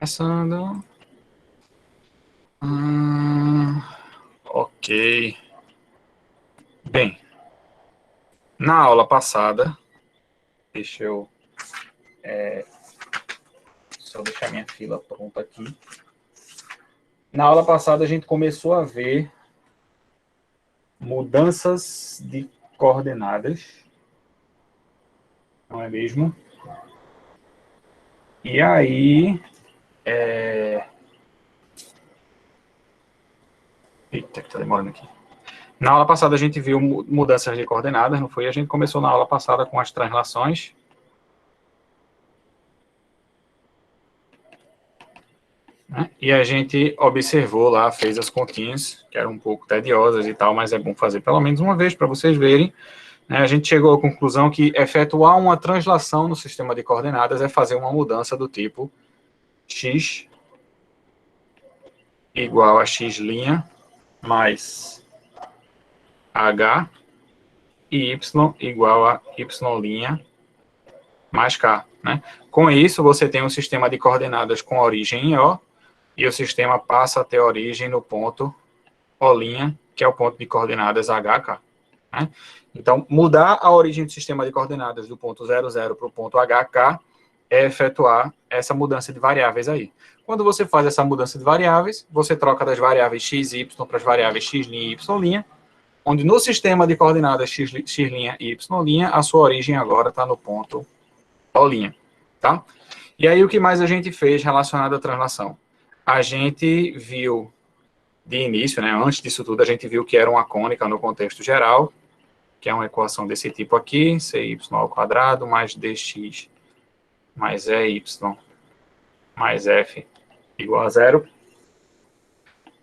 Começando. Ok. Bem, na aula passada, deixa eu só deixar minha fila pronta aqui. Na aula passada, a gente começou a ver mudanças de coordenadas, não é mesmo? E aí... Eita, que tá demorando aqui. Na aula passada, a gente viu mudanças de coordenadas, não foi? A gente começou na aula passada com as translações. Né? E a gente observou lá, fez as continhas, que eram um pouco tediosas e tal, mas é bom fazer pelo menos uma vez para vocês verem. Né? A gente chegou à conclusão que efetuar uma translação no sistema de coordenadas é fazer uma mudança do tipo x igual a x' mais h e y igual a y' mais k. Né? Com isso, você tem um sistema de coordenadas com origem em O, e o sistema passa a ter origem no ponto O', que é o ponto de coordenadas HK. Né? Então, mudar a origem do sistema de coordenadas do ponto 00 para o ponto HK é efetuar essa mudança de variáveis aí. Quando você faz essa mudança de variáveis, você troca das variáveis x e y para as variáveis x' e y', onde no sistema de coordenadas x' e y', a sua origem agora está no ponto O'. Tá? E aí, o que mais a gente fez relacionado à translação? A gente viu de início, né, antes disso tudo, a gente viu que era uma cônica no contexto geral, que é uma equação desse tipo aqui, cy² mais dx mais ey mais f igual a zero.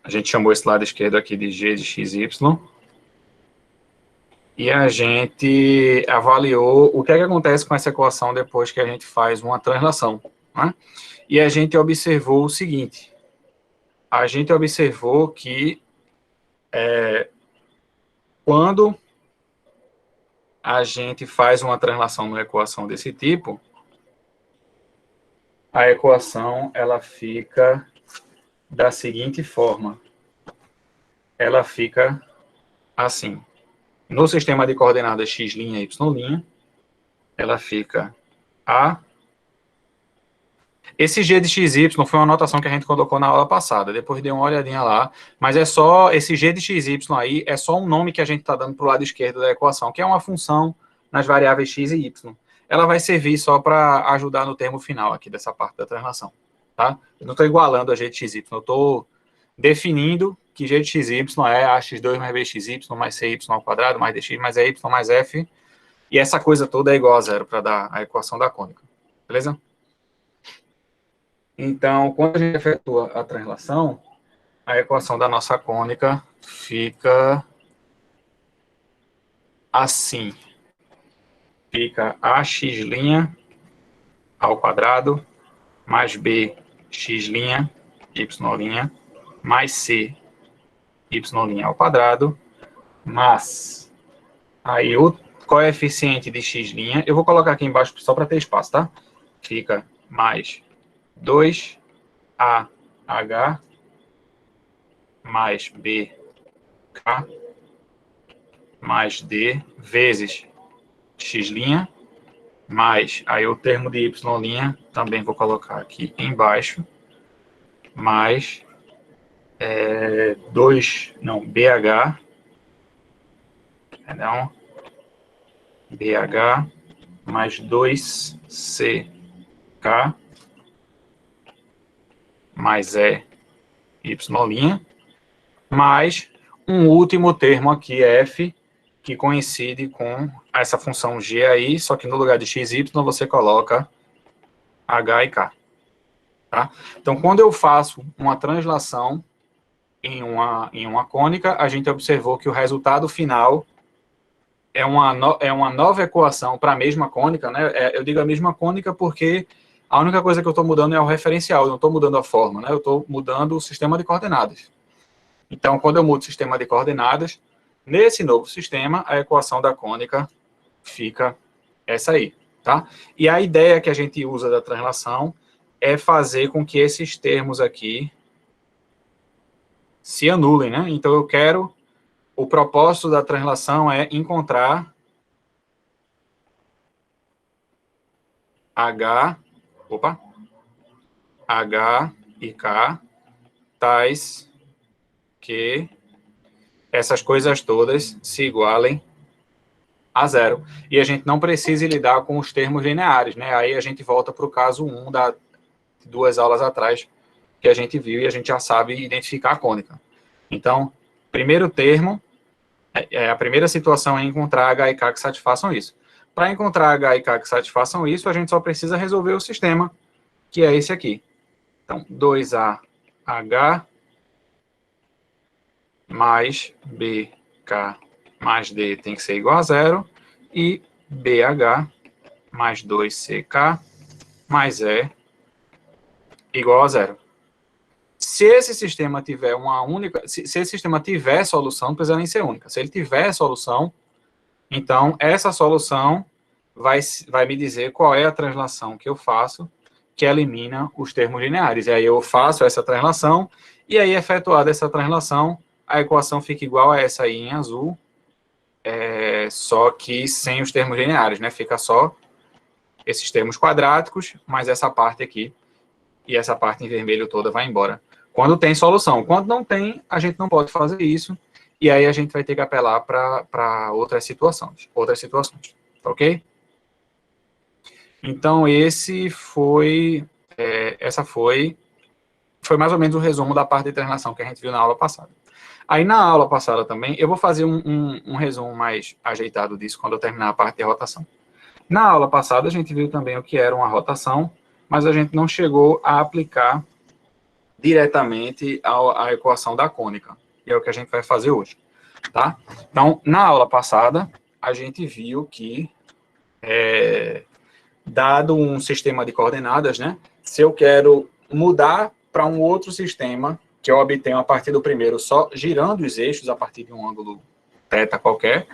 A gente chamou esse lado esquerdo aqui de g de xy. E a gente avaliou o que é que acontece com essa equação depois que a gente faz uma translação. Né? E a gente observou o seguinte. A gente observou que quando a gente faz uma translação numa equação desse tipo, a equação ela fica da seguinte forma. Ela fica assim. No sistema de coordenadas x' e y', ela fica a... Esse g de xy foi uma anotação que a gente colocou na aula passada, depois dei uma olhadinha lá, mas é só, esse g de xy aí é só um nome que a gente está dando para o lado esquerdo da equação, que é uma função nas variáveis x e y. Ela vai servir só para ajudar no termo final aqui dessa parte da translação. Tá? Eu não estou igualando a g de xy, eu estou definindo que g de xy é ax2 mais bxy mais cy² mais dx mais ey mais f, e essa coisa toda é igual a zero para dar a equação da cônica. Beleza? Então, quando a gente efetua a translação, a equação da nossa cônica fica assim. Fica ax' ao quadrado mais bx' y' mais c y' ao quadrado, mas aí o coeficiente de x', eu vou colocar aqui embaixo só para ter espaço, tá? Fica mais 2AH mais BK mais D vezes x', mais, aí o termo de y' também vou colocar aqui embaixo, mais BH, perdão, BH mais 2CK mais y', mais um último termo aqui, f, que coincide com essa função g aí, só que no lugar de xy você coloca h e k. Tá? Então, quando eu faço uma translação em uma cônica, a gente observou que o resultado final é uma nova equação para a mesma cônica, né? Eu digo a mesma cônica porque a única coisa que eu estou mudando é o referencial, eu não estou mudando a forma, né? Eu estou mudando o sistema de coordenadas. Então, quando eu mudo o sistema de coordenadas, nesse novo sistema, a equação da cônica fica essa aí, tá? E a ideia que a gente usa da translação é fazer com que esses termos aqui se anulem, né? Então, eu quero... O propósito da translação é encontrar H e K tais que essas coisas todas se igualem a zero. E a gente não precisa lidar com os termos lineares, né? Aí a gente volta para o caso 1 da 2 aulas atrás, que a gente viu e a gente já sabe identificar a cônica. Então, primeiro termo, a primeira situação é encontrar H e K que satisfaçam isso. Para encontrar H e K que satisfaçam isso, a gente só precisa resolver o sistema, que é esse aqui. Então, 2AH mais BK mais D tem que ser igual a zero, e BH mais 2CK mais E igual a zero. Se esse sistema tiver uma única... Se esse sistema tiver solução, não precisa nem ser única. Se ele tiver solução, então essa solução vai me dizer qual é a translação que eu faço que elimina os termos lineares. E aí eu faço essa translação, e aí, efetuada essa translação, a equação fica igual a essa aí em azul, só que sem os termos lineares, né? Fica só esses termos quadráticos, mais essa parte aqui, e essa parte em vermelho toda vai embora. Quando tem solução. Quando não tem, a gente não pode fazer isso, e aí a gente vai ter que apelar para outras situações, ok? Então, essa foi mais ou menos o resumo da parte de translação que a gente viu na aula passada. Aí, na aula passada também, eu vou fazer um resumo mais ajeitado disso quando eu terminar a parte de rotação. Na aula passada, a gente viu também o que era uma rotação, mas a gente não chegou a aplicar diretamente a equação da cônica, que é o que a gente vai fazer hoje, tá? Então, na aula passada, a gente viu que, dado um sistema de coordenadas, né, se eu quero mudar para um outro sistema, que eu obtenho a partir do primeiro só girando os eixos a partir de um ângulo θ qualquer,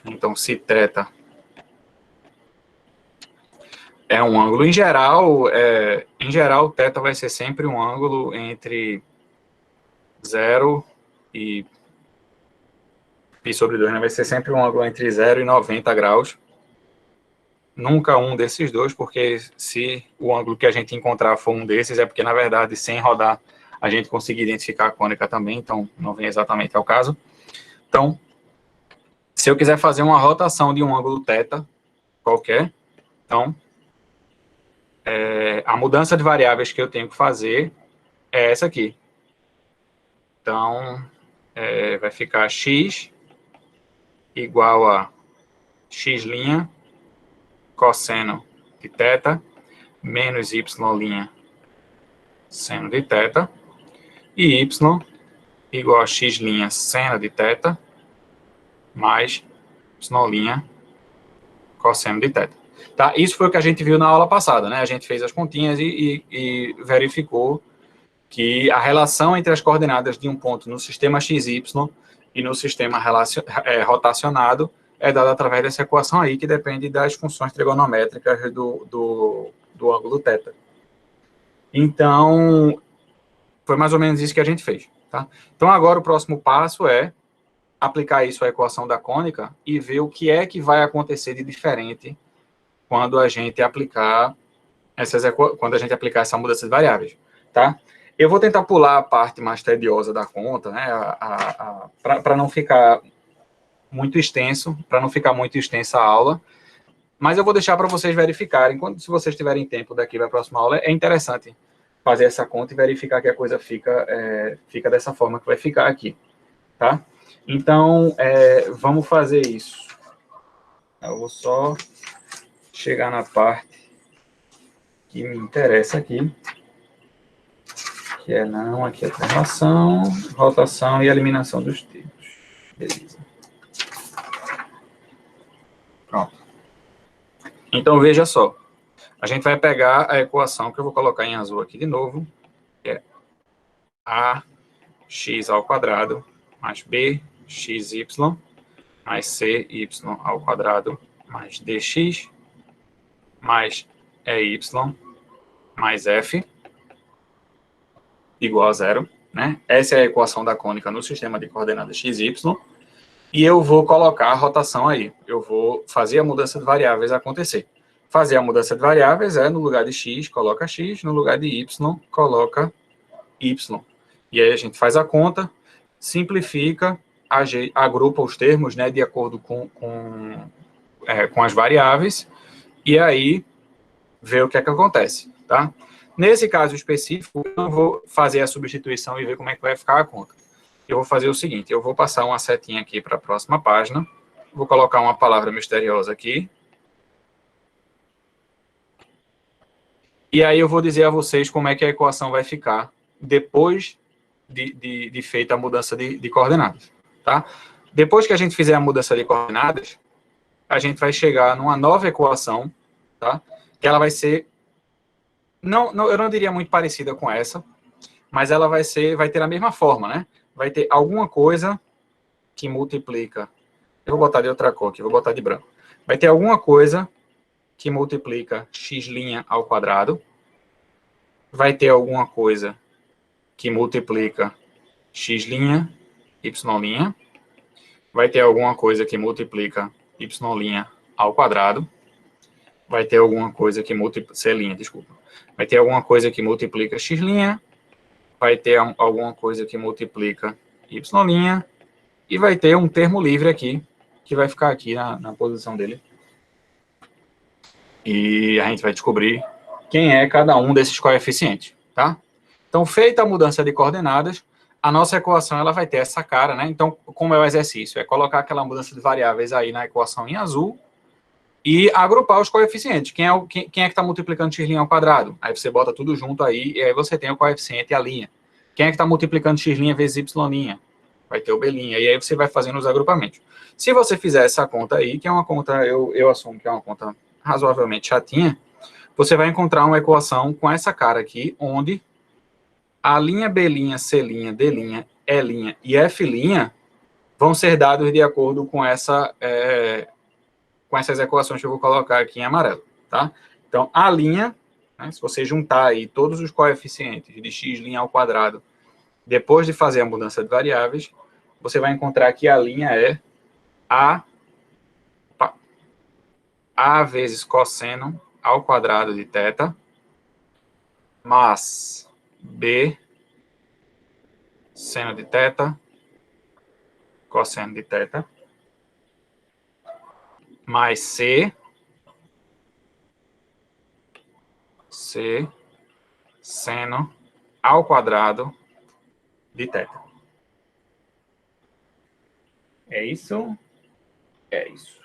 então, se θ é um ângulo, em geral, θ vai ser sempre um ângulo entre 0 e π sobre 2, né? Vai ser sempre um ângulo entre 0 e 90 graus. Nunca um desses dois, porque se o ângulo que a gente encontrar for um desses, é porque, na verdade, sem rodar, a gente conseguir identificar a cônica também, então não vem exatamente ao caso. Então, se eu quiser fazer uma rotação de um ângulo θ qualquer, então, a mudança de variáveis que eu tenho que fazer é essa aqui. Então, vai ficar x igual a x' cosseno de θ menos y' seno de θ, e y igual a x' seno de θ mais y' cosseno de θ. Tá? Isso foi o que a gente viu na aula passada, né? A gente fez as continhas e verificou que a relação entre as coordenadas de um ponto no sistema XY e no sistema rotacionado é dada através dessa equação aí, que depende das funções trigonométricas do ângulo θ. Então, foi mais ou menos isso que a gente fez. Tá? Então, agora o próximo passo é aplicar isso à equação da cônica e ver o que é que vai acontecer de diferente quando a gente aplicar essa mudança de variáveis. Tá? Eu vou tentar pular a parte mais tediosa da conta, né, para não ficar muito extenso, para não ficar muito extensa a aula, mas eu vou deixar para vocês verificarem. Se vocês tiverem tempo daqui para a próxima aula, é interessante fazer essa conta e verificar que a coisa fica dessa forma que vai ficar aqui, tá? Então, vamos fazer isso. Eu vou só chegar na parte que me interessa aqui, que aqui é translação, rotação e eliminação dos termos. Beleza. Pronto. Então, veja só. A gente vai pegar a equação que eu vou colocar em azul aqui de novo, que é ax ao quadrado mais bxy mais cy ao quadrado mais dx mais ey mais f igual a zero, né? Essa é a equação da cônica no sistema de coordenadas x, y. E eu vou colocar a rotação aí. Eu vou fazer a mudança de variáveis acontecer. Fazer a mudança de variáveis é, no lugar de x, coloca x, no lugar de y, coloca y. E aí a gente faz a conta, simplifica, agrupa os termos, né, de acordo com as variáveis, e aí vê o que é que acontece, tá? Nesse caso específico, eu não vou fazer a substituição e ver como é que vai ficar a conta. Eu vou fazer o seguinte, eu vou passar uma setinha aqui para a próxima página, vou colocar uma palavra misteriosa aqui, e aí eu vou dizer a vocês como é que a equação vai ficar depois de feita a mudança de coordenadas, tá? Depois que a gente fizer a mudança de coordenadas, a gente vai chegar numa nova equação, tá? Que ela vai ser, eu não diria muito parecida com essa, mas ela vai ter a mesma forma, né? Vai ter alguma coisa que multiplica, eu vou botar de outra cor aqui, vou botar de branco. Vai ter alguma coisa que multiplica x' ao quadrado, vai ter alguma coisa que multiplica x', y', vai ter alguma coisa que multiplica y' ao quadrado, vai ter alguma coisa que multiplica, c', desculpa, vai ter alguma coisa que multiplica x', vai ter alguma coisa que multiplica y', e vai ter um termo livre aqui, que vai ficar aqui na posição dele. E a gente vai descobrir quem é cada um desses coeficientes, tá? Então, feita a mudança de coordenadas, a nossa equação ela vai ter essa cara, né? Então, como é o exercício? É colocar aquela mudança de variáveis aí na equação em azul e agrupar os coeficientes. Quem é que está multiplicando x' ao quadrado? Aí você bota tudo junto aí e aí você tem o coeficiente e a linha. Quem é que está multiplicando x' vezes y'? Vai ter o b'. E aí você vai fazendo os agrupamentos. Se você fizer essa conta aí, que é uma conta, eu assumo que é uma conta razoavelmente chatinha, você vai encontrar uma equação com essa cara aqui, onde a linha B', C', D', E' e F' vão ser dados de acordo com essas equações que eu vou colocar aqui em amarelo, tá? Então, a linha, né, se você juntar aí todos os coeficientes de x' ao quadrado, depois de fazer a mudança de variáveis, você vai encontrar que a linha é A vezes cosseno ao quadrado de θ, mais B seno de θ, cosseno de θ, mais C seno ao quadrado de θ. É isso? É isso.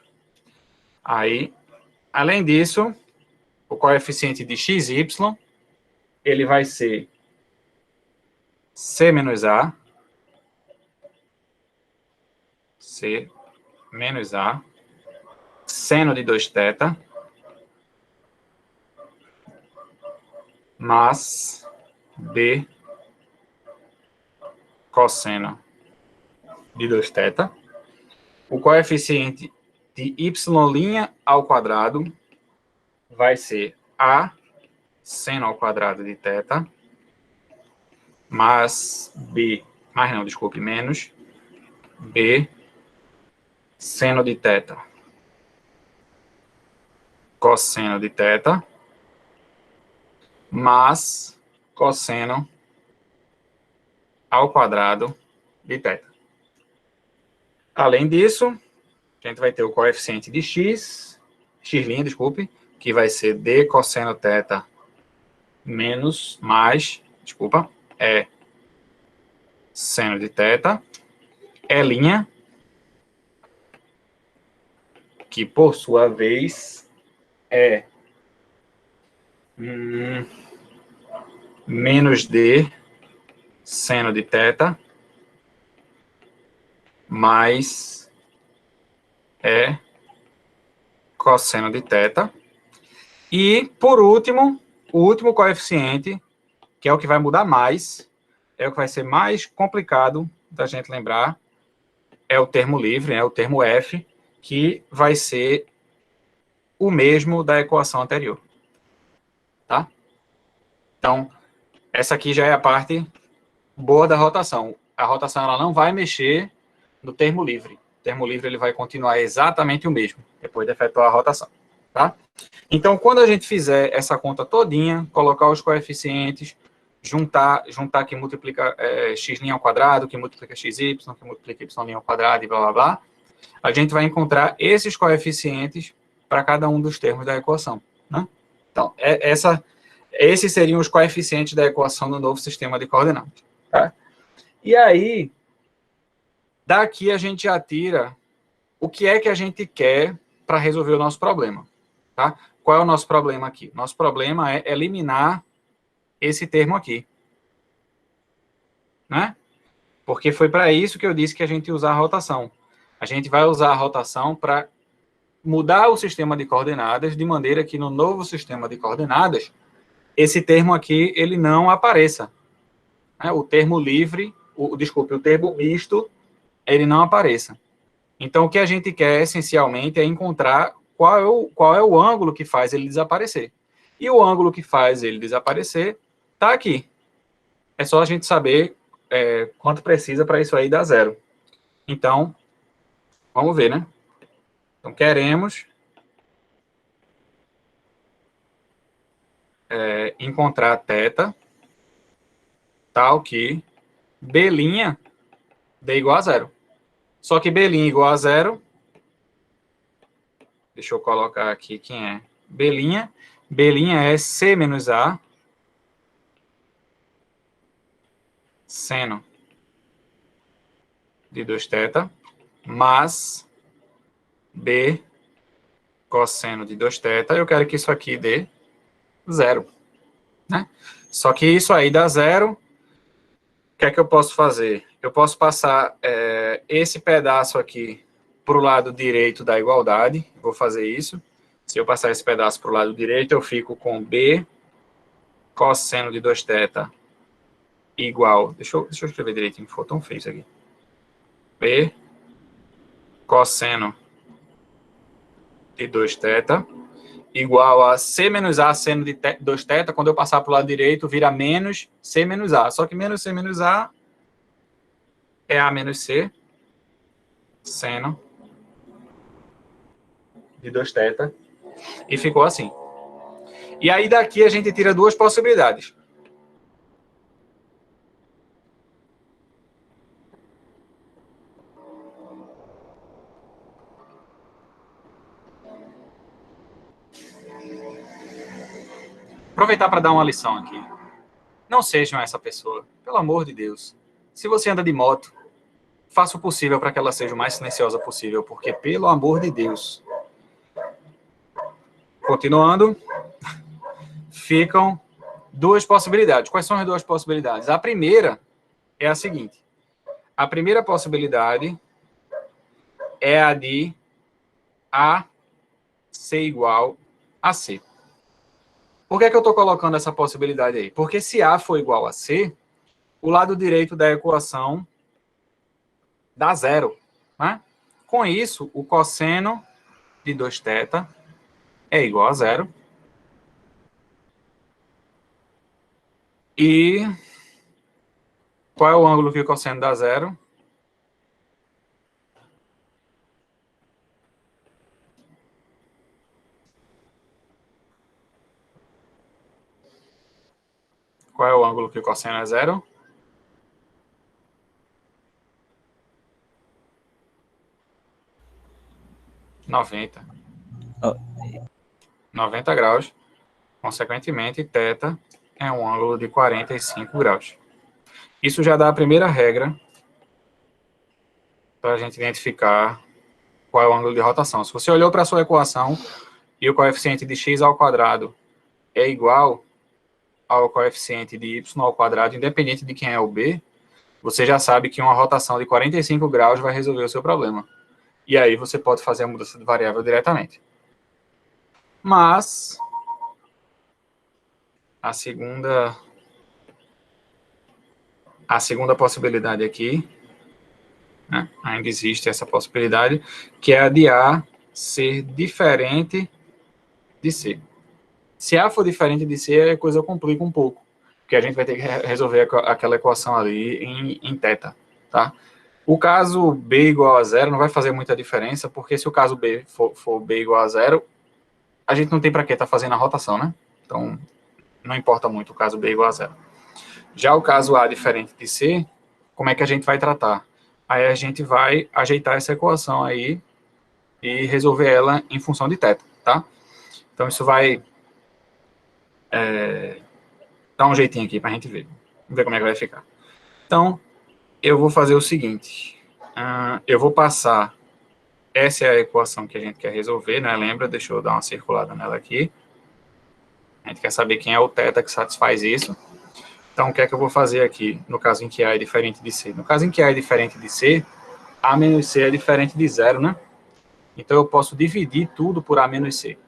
Aí, além disso, o coeficiente de x, y, ele vai ser C menos A, seno de 2θ, mais B cosseno de 2θ. O coeficiente de y' ao quadrado vai ser A seno ao quadrado de θ, mais menos B seno de θ, cosseno de θ, mais cosseno ao quadrado de θ. Além disso, a gente vai ter o coeficiente de x', que vai ser d cosseno θ menos, seno de θ, E', que por sua vez é menos d seno de θ mais cosseno de θ. E, por último, o último coeficiente, que é o que vai mudar mais, é o que vai ser mais complicado da gente lembrar, é o termo livre, o termo f, que vai ser o mesmo da equação anterior. Tá? Então, essa aqui já é a parte boa da rotação. A rotação ela não vai mexer no termo livre. O termo livre ele vai continuar exatamente o mesmo, depois de efetuar a rotação. Tá? Então, quando a gente fizer essa conta todinha, colocar os coeficientes, juntar que multiplica x' ao quadrado, que multiplica xy, que multiplica y' ao quadrado e blá, blá, blá, a gente vai encontrar esses coeficientes para cada um dos termos da equação. Né? Então, esses seriam os coeficientes da equação do novo sistema de coordenadas. Tá? E aí, daqui a gente já tira o que é que a gente quer para resolver o nosso problema. Tá? Qual é o nosso problema aqui? Nosso problema é eliminar esse termo aqui. Né? Porque foi para isso que eu disse que a gente ia usar a rotação. A gente vai usar a rotação para mudar o sistema de coordenadas de maneira que no novo sistema de coordenadas esse termo aqui ele não apareça. Né? O termo livre, o termo misto, ele não apareça. Então, o que a gente quer, essencialmente, é encontrar qual é o ângulo que faz ele desaparecer. E o ângulo que faz ele desaparecer está aqui. É só a gente saber quanto precisa para isso aí dar zero. Então, vamos ver, né? Então, queremos encontrar θ tal que B' dê igual a zero. Só que B' igual a zero, deixa eu colocar aqui quem é B'. B' é C menos A seno de 2θ mais B cosseno de 2θ. Eu quero que isso aqui dê zero. Né? Só que isso aí dá zero. O que é que eu posso fazer? Eu posso passar esse pedaço aqui para o lado direito da igualdade. Vou fazer isso. Se eu passar esse pedaço para o lado direito, eu fico com B cosseno de 2θ igual... Deixa eu escrever direitinho, ficou tão feio isso aqui. B cosseno de 2θ igual a C menos A seno de 2θ. Quando eu passar para o lado direito, vira menos C menos A. Só que menos C menos A é A menos C seno de 2θ. E ficou assim. E aí daqui a gente tira duas possibilidades. Aproveitar para dar uma lição aqui. Não sejam essa pessoa, pelo amor de Deus. Se você anda de moto, faça o possível para que ela seja o mais silenciosa possível, porque, pelo amor de Deus. Continuando, ficam duas possibilidades. Quais são as duas possibilidades? A primeira é a seguinte. A primeira possibilidade é a de A ser igual a C. Por que eu estou colocando essa possibilidade aí? Porque se A for igual a C, o lado direito da equação dá zero. Né? Com isso, o cosseno de 2θ é igual a zero. E qual é o ângulo que o cosseno dá zero? Qual é o ângulo que o cosseno é zero? Noventa. 90 graus. Consequentemente, θ é um ângulo de 45 graus. Isso já dá a primeira regra para a gente identificar qual é o ângulo de rotação. Se você olhou para a sua equação e o coeficiente de x ao quadrado é igual ao coeficiente de y ao quadrado, independente de quem é o b, você já sabe que uma rotação de 45 graus vai resolver o seu problema. E aí você pode fazer a mudança de variável diretamente. Mas a segunda possibilidade aqui, né, ainda existe essa possibilidade, que é a de A ser diferente de C. Se A for diferente de C, a coisa complica um pouco. porque a gente vai ter que resolver aquela equação ali em θ, tá? O caso B igual a zero não vai fazer muita diferença, porque se o caso B for B igual a zero, a gente não tem para que estar fazendo a rotação, né? Então, não importa muito o caso B igual a zero. Já o caso A diferente de C, como é que a gente vai tratar? Aí a gente vai ajeitar essa equação aí e resolver ela em função de θ, tá? Então, isso vai dar um jeitinho aqui para a gente ver. Vamos ver como é que vai ficar. Então, eu vou fazer o seguinte. Eu vou passar... Essa é a equação que a gente quer resolver, né? Lembra? Deixa eu dar uma circulada nela aqui. A gente quer saber quem é o θ que satisfaz isso. Então, o que é que eu vou fazer aqui, no caso em que A é diferente de C? No caso em que A é diferente de C, A menos C é diferente de zero, né? Então, eu posso dividir tudo por A menos C.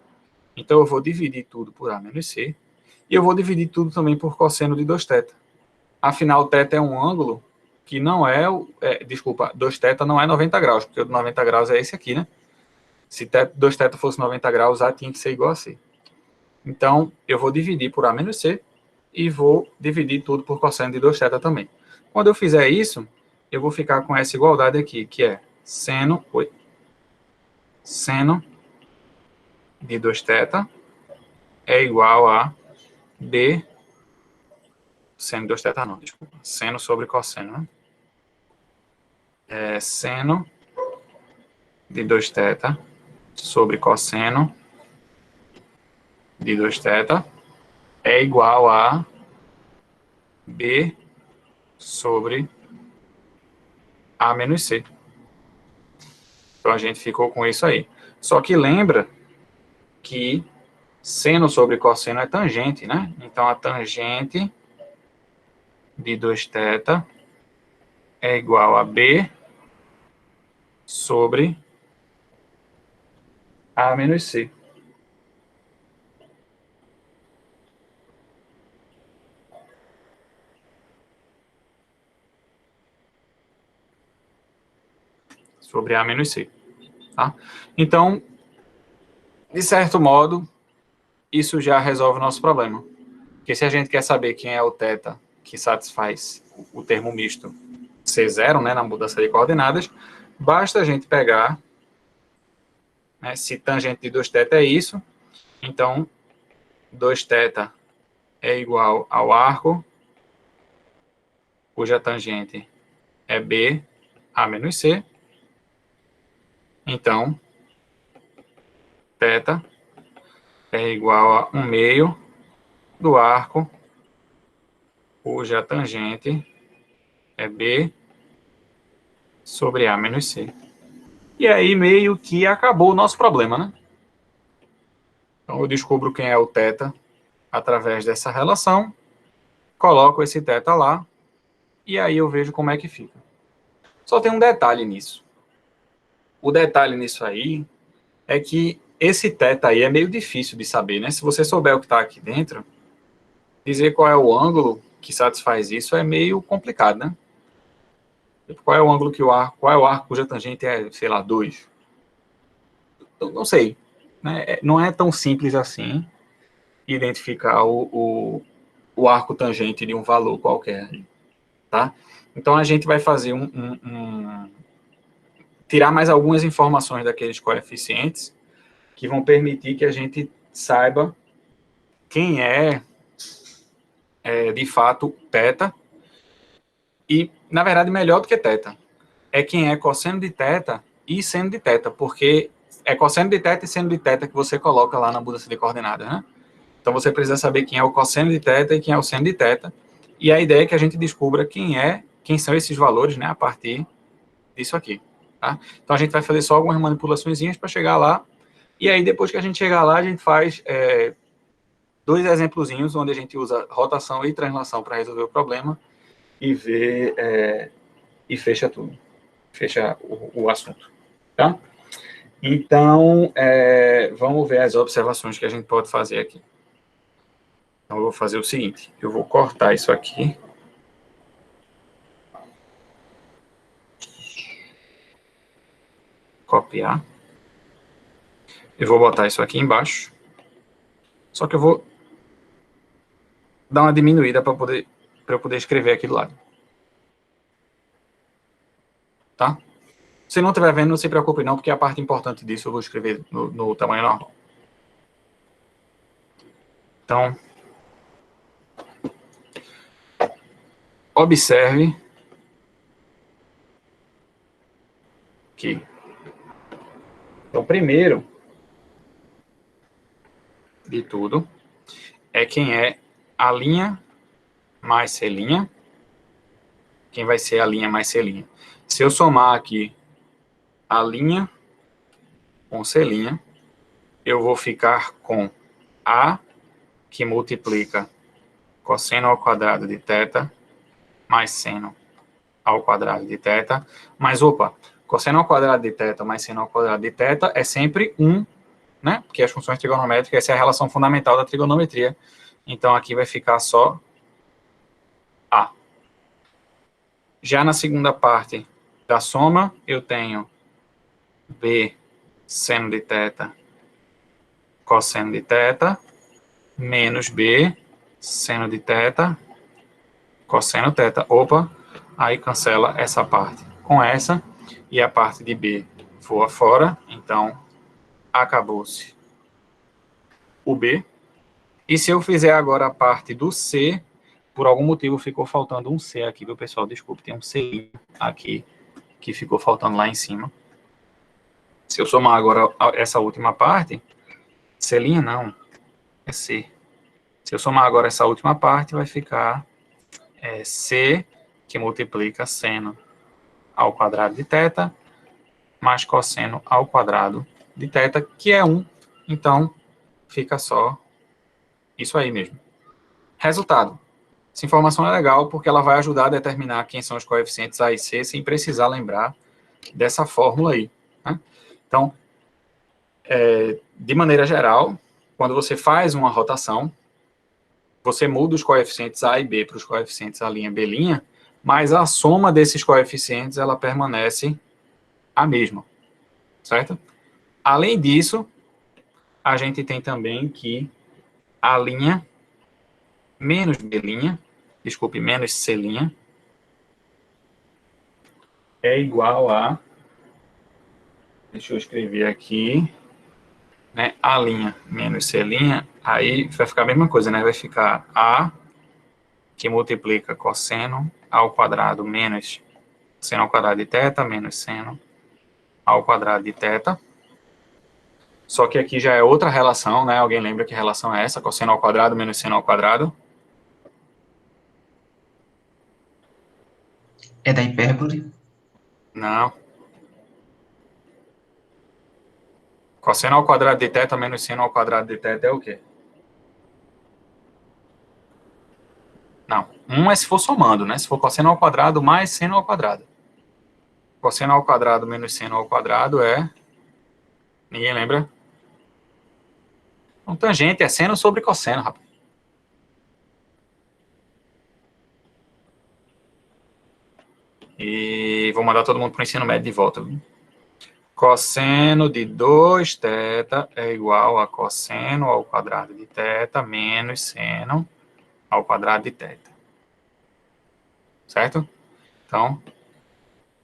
Então, eu vou dividir tudo por A menos C. E eu vou dividir tudo também por cosseno de 2θ. Afinal, θ é um ângulo que não é... desculpa, 2θ não é 90 graus, porque o de 90 graus é esse aqui, né? Se 2θ fosse 90 graus, A tinha que ser igual a C. Então, eu vou dividir por A menos C e vou dividir tudo por cosseno de 2θ também. Quando eu fizer isso, eu vou ficar com essa igualdade aqui, que é seno de 2θ é igual a B, seno de 2θ não, desculpa, seno sobre cosseno, né? Seno de 2θ sobre cosseno de 2θ é igual a B sobre A menos C. Então, a gente ficou com isso aí. Só que lembra que seno sobre cosseno é tangente, né? Então, a tangente de 2θ é igual a B sobre A menos C. Sobre A menos C. Tá? Então, de certo modo, isso já resolve o nosso problema. Porque se a gente quer saber quem é o θ que satisfaz o termo misto C0, né, na mudança de coordenadas, basta a gente pegar, né, se tangente de 2θ é isso, então 2θ é igual ao arco, cuja tangente é B, A menos C. Então, θ é igual a 1 meio do arco, cuja tangente é B sobre A menos C. E aí meio que acabou o nosso problema, né? Então eu descubro quem é o θ através dessa relação, coloco esse θ lá, e aí eu vejo como é que fica. Só tem um detalhe nisso. O detalhe nisso aí é que esse θ aí é meio difícil de saber, né? Se você souber o que está aqui dentro, dizer qual é o ângulo que satisfaz isso é meio complicado, né? Qual é o ângulo que o arco, qual é o arco cuja tangente é, sei lá, 2? Não sei. Né? Não é tão simples assim identificar o arco tangente de um valor qualquer. Tá? Então, a gente vai fazer tirar mais algumas informações daqueles coeficientes que vão permitir que a gente saiba quem é de fato, θ, e, na verdade, melhor do que θ, é quem é cosseno de θ e seno de θ, porque é cosseno de θ e seno de θ que você coloca lá na mudança de coordenadas, né? Então, você precisa saber quem é o cosseno de θ e quem é o seno de θ, e a ideia é que a gente descubra quem são esses valores, né, a partir disso aqui, tá? Então, a gente vai fazer só algumas manipulações para chegar lá, e aí, depois que a gente chegar lá, a gente faz dois exemplozinhos onde a gente usa rotação e translação para resolver o problema e vê e fecha tudo, fecha o assunto, tá? Então, vamos ver as observações que a gente pode fazer aqui. Então, eu vou fazer o seguinte, eu vou cortar isso aqui, copiar, eu vou botar isso aqui embaixo, só que eu vou dar uma diminuída para eu poder escrever aqui do lado. Tá? Se não estiver vendo, não se preocupe não, porque a parte importante disso eu vou escrever no tamanho normal. Então, observe que, então, primeiro de tudo, é quem é a linha mais C', quem vai ser a linha mais C'. Se eu somar aqui a linha com C', eu vou ficar com A, que multiplica cosseno ao quadrado de θ, mais seno ao quadrado de θ, mas, opa, cosseno ao quadrado de θ mais seno ao quadrado de θ é sempre 1, né? Porque as funções trigonométricas, essa é a relação fundamental da trigonometria. Então, aqui vai ficar só A. Já na segunda parte da soma, eu tenho B seno de θ cosseno de θ menos B seno de θ cosseno θ. Opa, aí cancela essa parte com essa, e a parte de B voa fora, então acabou-se o B. E se eu fizer agora a parte do C, por algum motivo ficou faltando um C aqui, viu, pessoal? Desculpe, tem um C aqui que ficou faltando lá em cima. Se eu somar agora essa última parte, C' não, é C. Se eu somar agora essa última parte, vai ficar C, que multiplica seno ao quadrado de θ, mais cosseno ao quadrado de θ, que é 1. Então, fica só isso aí mesmo. Resultado. Essa informação é legal porque ela vai ajudar a determinar quem são os coeficientes A e C sem precisar lembrar dessa fórmula aí. Né? Então, de maneira geral, quando você faz uma rotação, você muda os coeficientes A e B para os coeficientes A', B', mas a soma desses coeficientes ela permanece a mesma, certo? Além disso, a gente tem também que A' menos B', desculpe, menos C' é igual a, deixa eu escrever aqui, né, A' menos C', aí vai ficar a mesma coisa, né, vai ficar A, que multiplica cosseno ao quadrado menos seno ao quadrado de θ, menos seno ao quadrado de θ. Só que aqui já é outra relação, né? Alguém lembra que relação é essa? Cosseno ao quadrado menos seno ao quadrado? É da hipérbole? Não. Cosseno ao quadrado de θ menos seno ao quadrado de θ é o quê? Não. Um é se for somando, né? Se for cosseno ao quadrado mais seno ao quadrado. Cosseno ao quadrado menos seno ao quadrado é... Ninguém lembra? Um tangente é seno sobre cosseno, rapaz. E vou mandar todo mundo para o ensino médio de volta. Viu? Cosseno de 2θ é igual a cosseno ao quadrado de θ menos seno ao quadrado de θ. Certo? Então,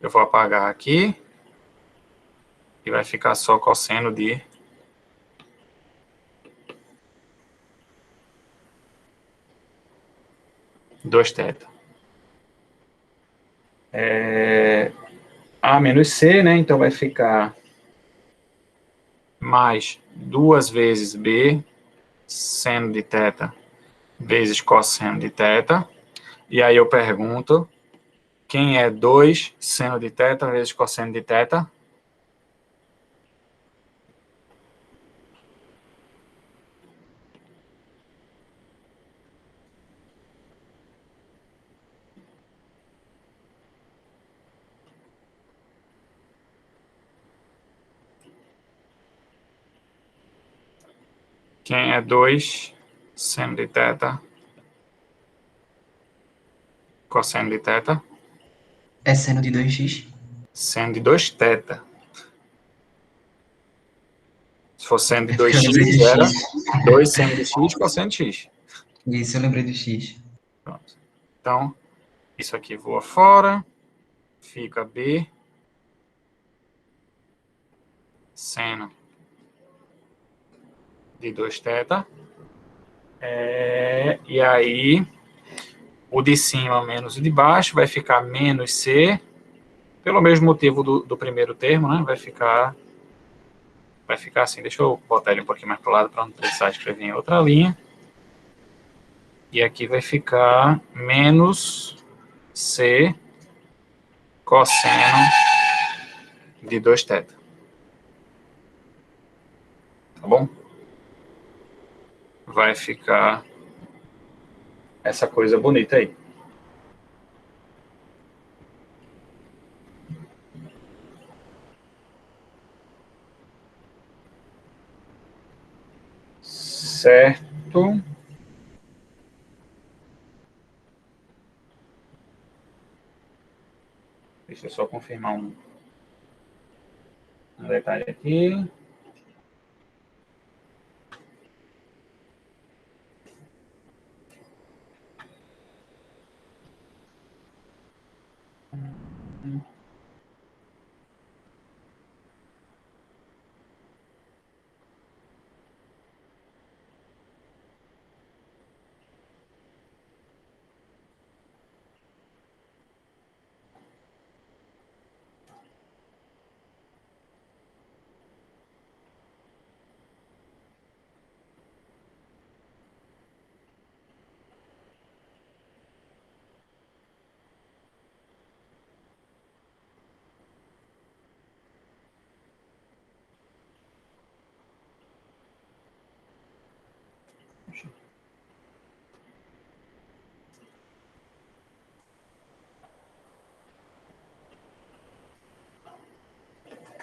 eu vou apagar aqui e vai ficar só cosseno de 2θ. A menos C, né? Então vai ficar mais 2 vezes B seno de θ vezes cosseno de θ. E aí eu pergunto, quem é 2 seno de θ vezes cosseno de θ? Quem é 2 seno de θ cosseno de θ? É seno de 2x? Seno de 2θ. Se for seno de É porque eu 2x, lembrei de era x. 2 seno de x cosseno de x. Isso, eu lembrei do X. Pronto. Então, isso aqui voa fora, fica B seno de 2θ. E aí, o de cima menos o de baixo vai ficar menos C, pelo mesmo motivo do primeiro termo, né? Vai ficar assim. Deixa eu botar ele um pouquinho mais para o lado para não precisar escrever em outra linha. E aqui vai ficar menos C cosseno de 2θ. Tá bom? Vai ficar essa coisa bonita aí. Certo. Deixa eu só confirmar um detalhe aqui.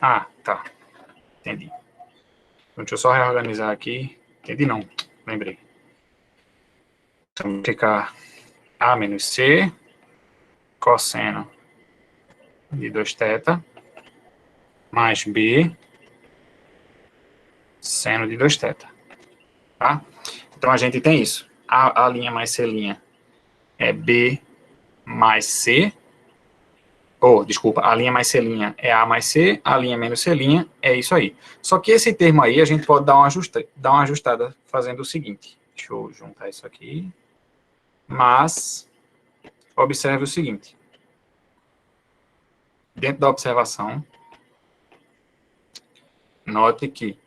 Ah, tá. Entendi. Então, deixa eu só reorganizar aqui. Entendi não. Lembrei. Então, vai ficar A menos C cosseno de 2θ mais B seno de 2θ. Tá? Então, a gente tem isso. A linha mais C' é B mais C. Desculpa, a linha mais C' é A mais C, a linha menos C' é isso aí. Só que esse termo aí a gente pode dar uma ajustada fazendo o seguinte. Deixa eu juntar isso aqui. Mas, observe o seguinte. Dentro da observação, note que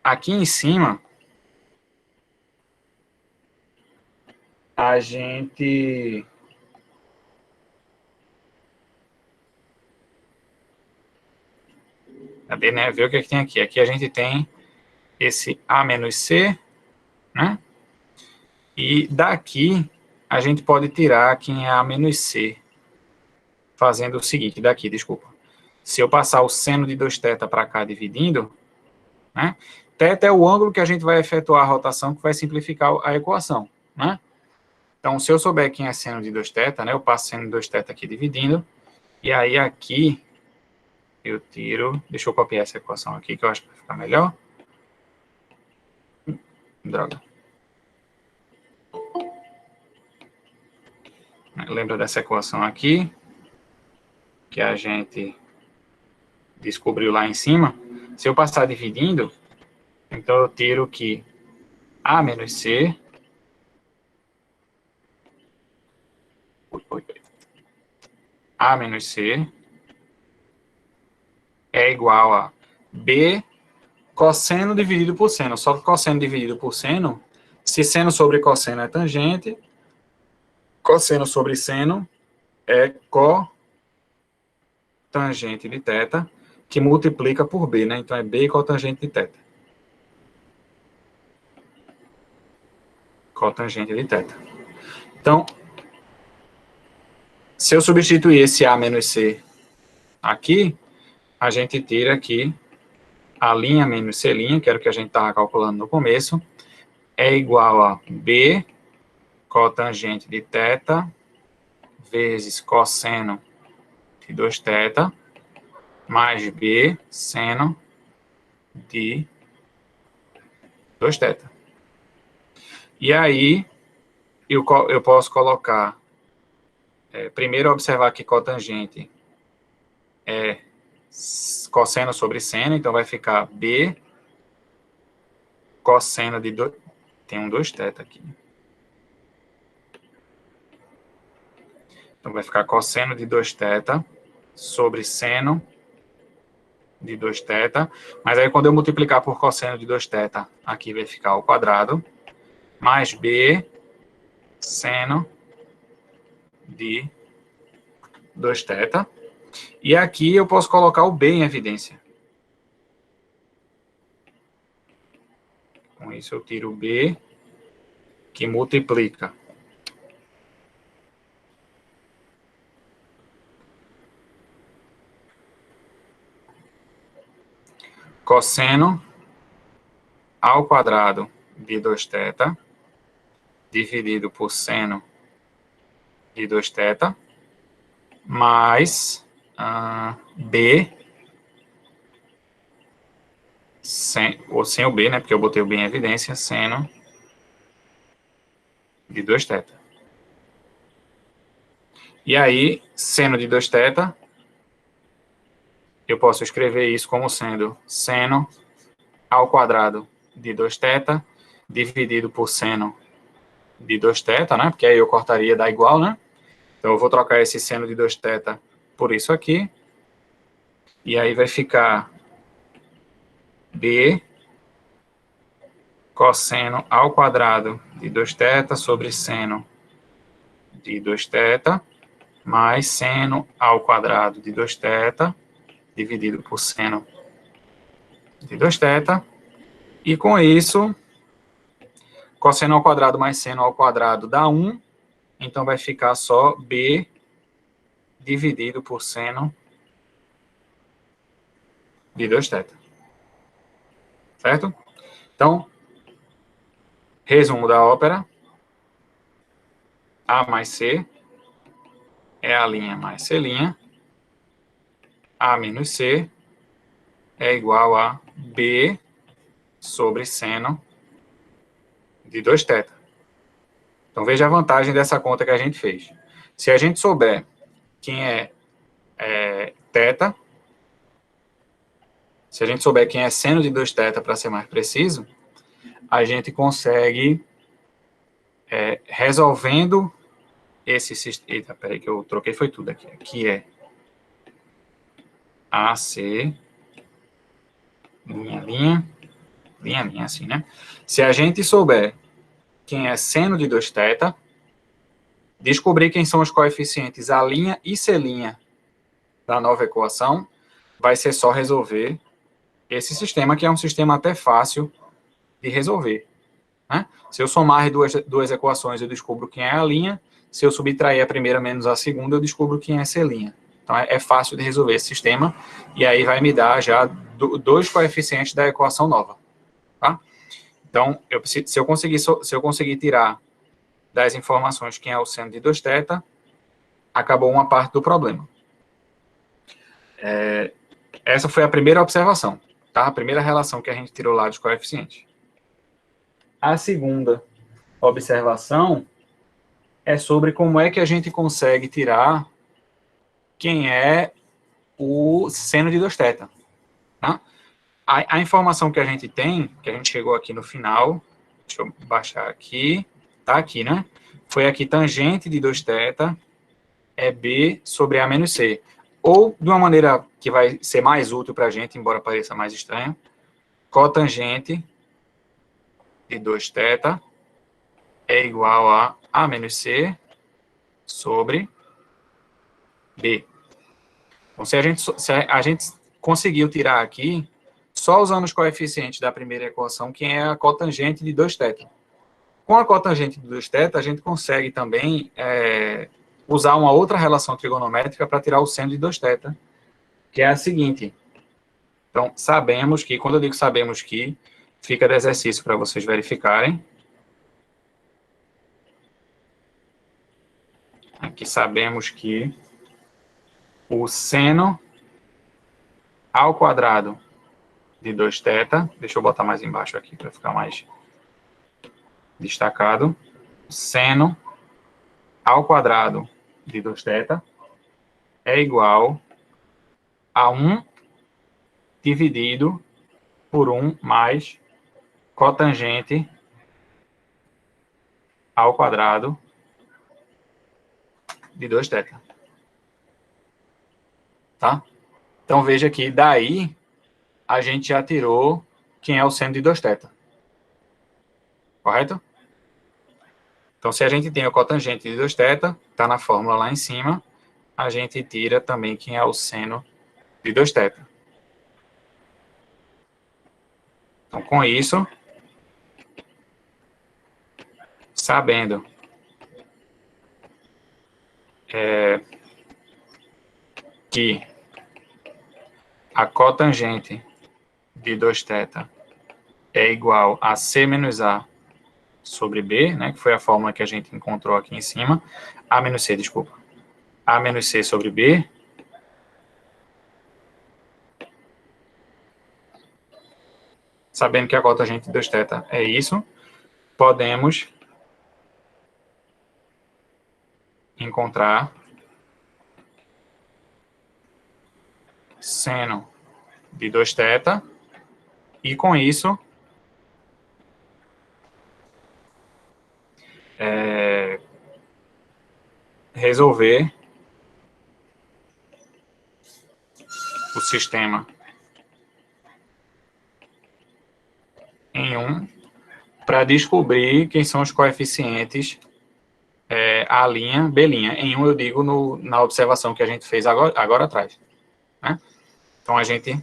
aqui em cima, a gente... Cadê, né? Ver o que tem aqui. Aqui a gente tem esse A menos C, né? E daqui, a gente pode tirar quem é A menos C, fazendo o seguinte, daqui, desculpa. Se eu passar o seno de 2θ para cá dividindo, né? Θ é o ângulo que a gente vai efetuar a rotação, que vai simplificar a equação, né? Então, se eu souber quem é seno de 2θ, né? Eu passo seno de 2θ aqui dividindo, e aí aqui eu tiro... Deixa eu copiar essa equação aqui, que eu acho que vai ficar melhor. Droga. Lembra dessa equação aqui, que a gente descobriu lá em cima? Se eu passar dividindo, então eu tiro que A menos C... A menos C é igual a B cosseno dividido por seno. Só que cosseno dividido por seno, se seno sobre cosseno é tangente, cosseno sobre seno é cotangente de θ, que multiplica por B, né? Então é B cotangente de θ. Cotangente de θ. Então, se eu substituir esse A menos C aqui, a gente tira aqui a linha menos C', que era o que a gente estava calculando no começo, é igual a B cotangente de θ vezes cosseno de 2θ mais B seno de 2θ. E aí, eu posso colocar, primeiro observar que cotangente é cosseno sobre seno, então vai ficar B cosseno de 2, tem um 2θ aqui. Então vai ficar cosseno de 2θ sobre seno de 2θ, mas aí quando eu multiplicar por cosseno de 2θ, aqui vai ficar ao quadrado, mais B seno de 2θ, e aqui eu posso colocar o B em evidência. Com isso eu tiro o B, que multiplica cosseno ao quadrado de 2θ, dividido por seno de 2θ, mais B, sem o B, né, porque eu botei o B em evidência, seno de 2θ. E aí, seno de 2θ, eu posso escrever isso como sendo seno ao quadrado de 2θ, dividido por seno de 2θ, né, porque aí eu cortaria dá igual, né? Então, eu vou trocar esse seno de 2θ por isso aqui, e aí vai ficar B cosseno ao quadrado de 2θ sobre seno de 2θ, mais seno ao quadrado de 2θ, dividido por seno de 2θ, e com isso, cosseno ao quadrado mais seno ao quadrado dá 1, então vai ficar só B dividido por seno de 2θ. Certo? Então, resumo da ópera, A mais C é A' mais C', A menos C é igual a B sobre seno de 2θ. Então, veja a vantagem dessa conta que a gente fez. Se a gente souber quem é θ, se a gente souber quem é seno de 2θ, para ser mais preciso, a gente consegue, resolvendo esse sistema... Eita, peraí que eu troquei, foi tudo aqui. Aqui é AC, linha, assim, né? Se a gente souber quem é seno de 2θ, descobrir quem são os coeficientes A' e C' da nova equação, vai ser só resolver esse sistema, que é um sistema até fácil de resolver. Né? Se eu somar duas equações, eu descubro quem é A', se eu subtrair a primeira menos a segunda, eu descubro quem é C'. Então, é fácil de resolver esse sistema, e aí vai me dar já dois coeficientes da equação nova. Tá? Então, se eu conseguir tirar das informações quem é o seno de 2θ, acabou uma parte do problema. Essa foi a primeira observação, tá? A primeira relação que a gente tirou lá dos coeficientes. A segunda observação é sobre como é que a gente consegue tirar quem é o seno de 2θ. Tá? A informação que a gente tem, que a gente chegou aqui no final, deixa eu baixar aqui, tá aqui, né? Foi aqui tangente de 2θ é B sobre A menos C. Ou, de uma maneira que vai ser mais útil para a gente, embora pareça mais estranho, cotangente de 2θ é igual a A menos C sobre B. Então, se a gente conseguiu tirar aqui, só usando os coeficientes da primeira equação, quem é a cotangente de 2θ. Com a cotangente de 2θ, a gente consegue também usar uma outra relação trigonométrica para tirar o seno de 2θ, que é a seguinte. Então, sabemos que, quando eu digo sabemos que, fica de exercício para vocês verificarem. Aqui sabemos que o seno ao quadrado de 2θ, deixa eu botar mais embaixo aqui para ficar mais destacado, seno ao quadrado de 2θ é igual a 1 dividido por 1 mais cotangente ao quadrado de 2θ. Tá? Então, veja que daí a gente já tirou quem é o seno de 2θ. Correto? Então, se a gente tem o cotangente de 2θ, está na fórmula lá em cima, a gente tira também quem é o seno de 2θ. Então, com isso, sabendo que a cotangente de 2θ é igual a C menos A sobre B, né, que foi a fórmula que a gente encontrou aqui em cima, A menos C, desculpa, A menos C sobre B, sabendo que a cotangente de 2θ é isso, podemos encontrar seno de 2θ e, com isso, resolver o sistema em 1 para descobrir quem são os coeficientes A', B'. Em 1 eu digo na observação que a gente fez agora atrás. Né? Então, a gente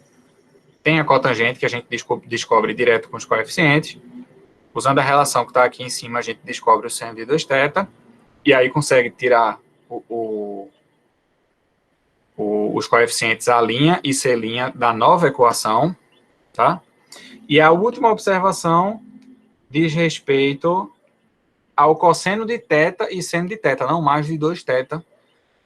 tem a cotangente que a gente descobre direto com os coeficientes. Usando a relação que está aqui em cima, a gente descobre o seno de 2θ, e aí consegue tirar os coeficientes A' e C' da nova equação, tá? E a última observação diz respeito ao cosseno de θ e seno de θ, não mais de 2θ,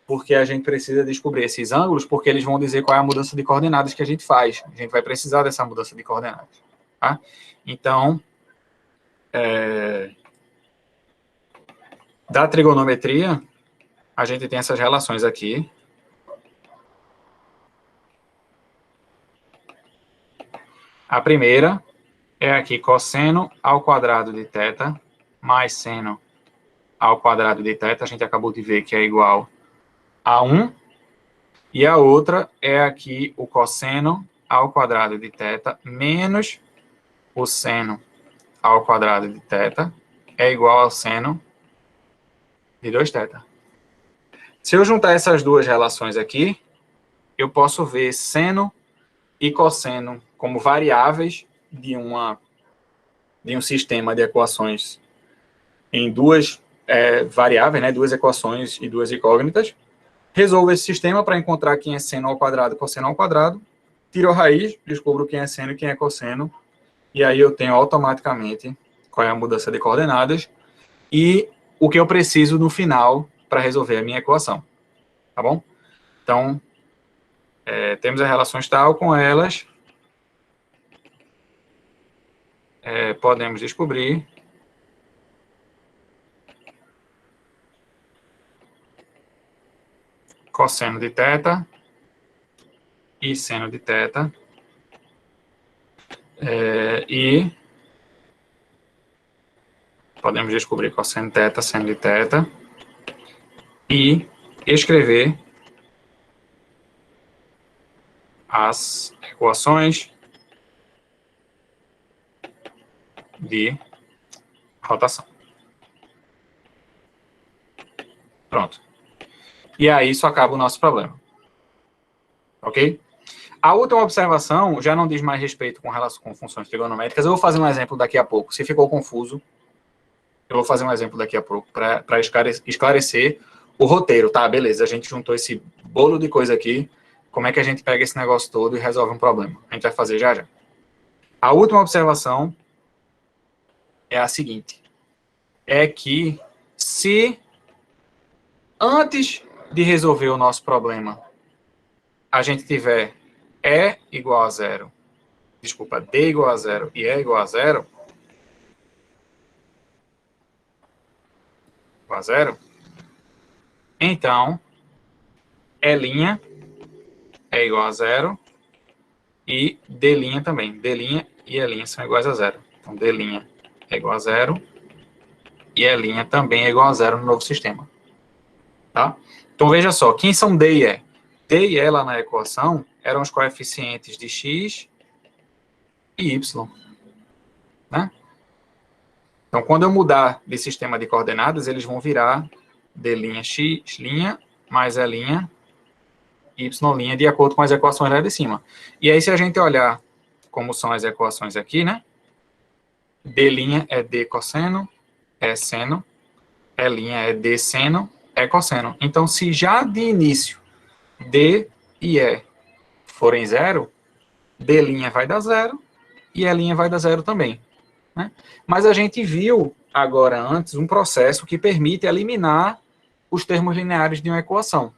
porque a gente precisa descobrir esses ângulos, porque eles vão dizer qual é a mudança de coordenadas que a gente faz. A gente vai precisar dessa mudança de coordenadas, tá? Então, da trigonometria, a gente tem essas relações aqui. A primeira é aqui cosseno ao quadrado de θ mais seno ao quadrado de θ. A gente acabou de ver que é igual a 1. E a outra é aqui o cosseno ao quadrado de θ menos o seno ao quadrado de θ é igual ao seno de 2θ. Se eu juntar essas duas relações aqui, eu posso ver seno e cosseno como variáveis de um sistema de equações em duas variáveis, né, duas equações e duas incógnitas. Resolvo esse sistema para encontrar quem é seno ao quadrado e cosseno ao quadrado. Tiro a raiz, descubro quem é seno e quem é cosseno. E aí eu tenho automaticamente qual é a mudança de coordenadas e o que eu preciso no final para resolver a minha equação. Tá bom? Então, temos as relações tal, com elas podemos descobrir cosseno de θ e seno de θ, e podemos descobrir cosseno de θ, seno de θ, e escrever as equações de rotação. Pronto. E aí isso acaba o nosso problema. Ok? A última observação já não diz mais respeito com relação com funções trigonométricas. Eu vou fazer um exemplo daqui a pouco. Se ficou confuso, eu vou fazer um exemplo daqui a pouco para esclarecer o roteiro. Tá, beleza, a gente juntou esse bolo de coisa aqui. Como é que a gente pega esse negócio todo e resolve um problema? A gente vai fazer já já. A última observação é a seguinte. É que se antes de resolver o nosso problema a gente tiver E igual a zero, desculpa, D igual a zero e E igual a zero, igual a zero, então E' é igual a zero e D' também. D' e E' são iguais a zero. Então, D' é igual a zero e E' também é igual a zero no novo sistema. Tá? Então, veja só, quem são D e E? D e E lá na equação eram os coeficientes de x e y. Né? Então, quando eu mudar de sistema de coordenadas, eles vão virar D'x' mais E', Y', de acordo com as equações lá de cima. E aí, se a gente olhar como são as equações aqui, né? D' é D cosseno, é seno, E' é D seno, é cosseno. Então, se já de início D e E forem zero, D' vai dar zero e E' vai dar zero também. Né? Mas a gente viu agora antes um processo que permite eliminar os termos lineares de uma equação.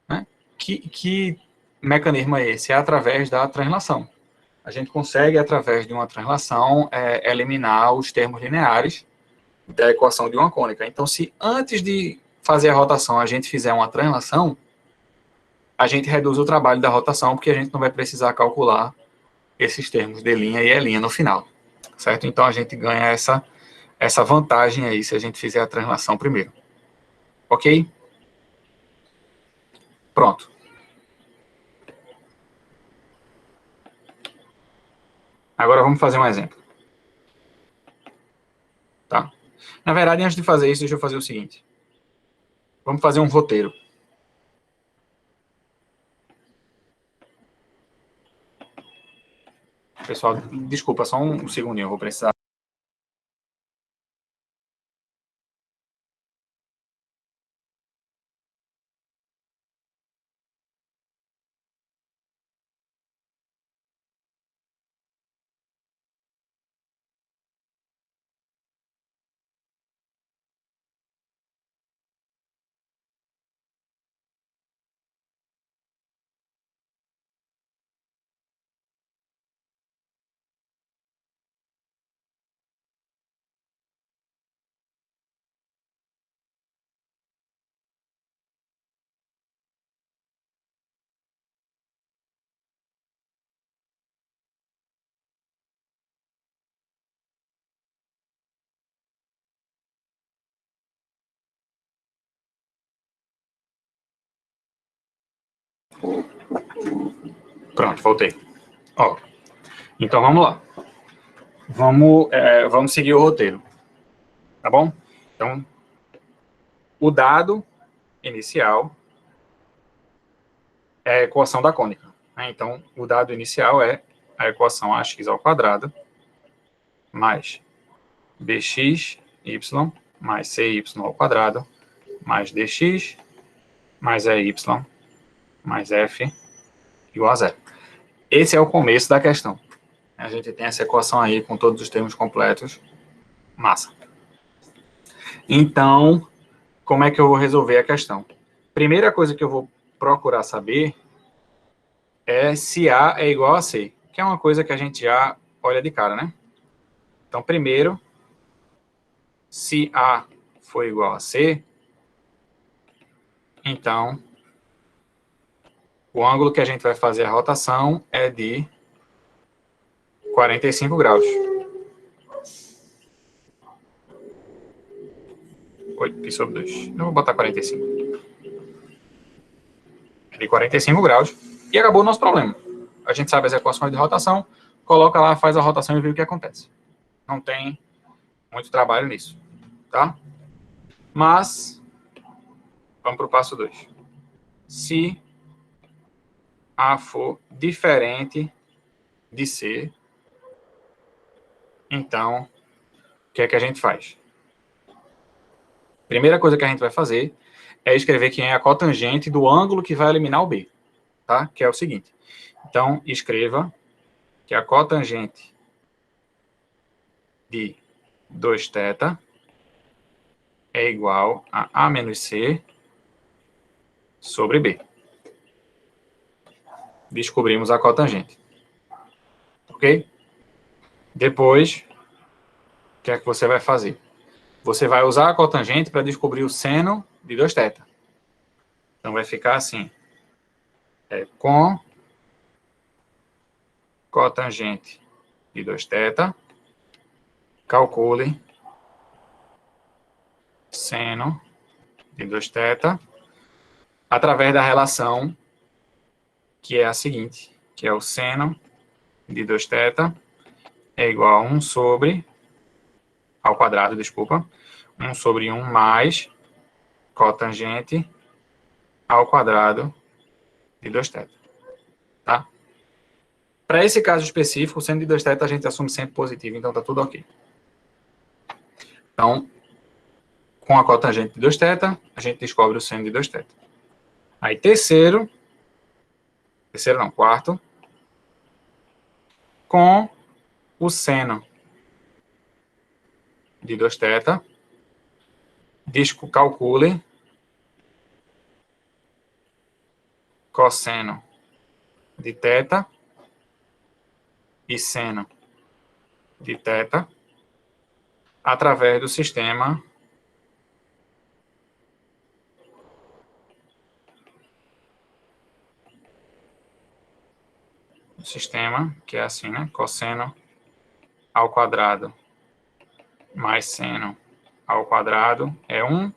Né? Que mecanismo é esse? É através da translação. A gente consegue, através de uma translação, eliminar os termos lineares da equação de uma cônica. Então, se antes de fazer a rotação a gente fizer uma translação, a gente reduz o trabalho da rotação, porque a gente não vai precisar calcular esses termos D' e E' no final. Certo? Então, a gente ganha essa vantagem aí, se a gente fizer a translação primeiro. Ok? Pronto. Agora vamos fazer um exemplo. Tá? Na verdade, antes de fazer isso, deixa eu fazer o seguinte. Vamos fazer um roteiro. Pessoal, desculpa, só um segundinho, eu vou precisar. Pronto, voltei. Ó, então vamos lá. Vamos seguir o roteiro. Tá bom? Então, o dado inicial é a equação da cônica. Né? Então, o dado inicial é a equação ax ao quadrado mais bx, y, mais cy ao quadrado, mais dx, mais ey, mais f, igual a zero. Esse é o começo da questão. A gente tem essa equação aí com todos os termos completos. Massa. Então, como é que eu vou resolver a questão? Primeira coisa que eu vou procurar saber é se A é igual a C, que é uma coisa que a gente já olha de cara, né? Então, primeiro, se A for igual a C, então, o ângulo que a gente vai fazer a rotação é de 45 graus. Oi, pi sobre 2. Eu vou botar 45. É de 45 graus. E acabou o nosso problema. A gente sabe as equações de rotação, coloca lá, faz a rotação e vê o que acontece. Não tem muito trabalho nisso, tá? Mas, vamos para o passo 2. Se A for diferente de C, então, o que é que a gente faz? Primeira coisa que a gente vai fazer é escrever quem é a cotangente do ângulo que vai eliminar o B, tá? Que é o seguinte. Então, escreva que a cotangente de 2θ é igual a A menos C sobre B. Descobrimos a cotangente. Ok? Depois, o que é que você vai fazer? você vai usar a cotangente para descobrir o seno de 2θ. Então, vai ficar assim. Com cotangente de 2θ, calcule seno de 2θ através da relação que é a seguinte, que é o seno de 2θ é igual a 1 sobre, ao quadrado, desculpa, 1 sobre 1 mais cotangente ao quadrado de 2θ, tá? Para esse caso específico, o seno de 2θ a gente assume sempre positivo, então tá tudo ok. Então, com a cotangente de 2θ, a gente descobre o seno de 2θ. Aí, quarto, com o seno de 2θ, calcule cosseno de θ e seno de θ através do sistema que é assim, né? Cosseno ao quadrado mais seno ao quadrado é 1,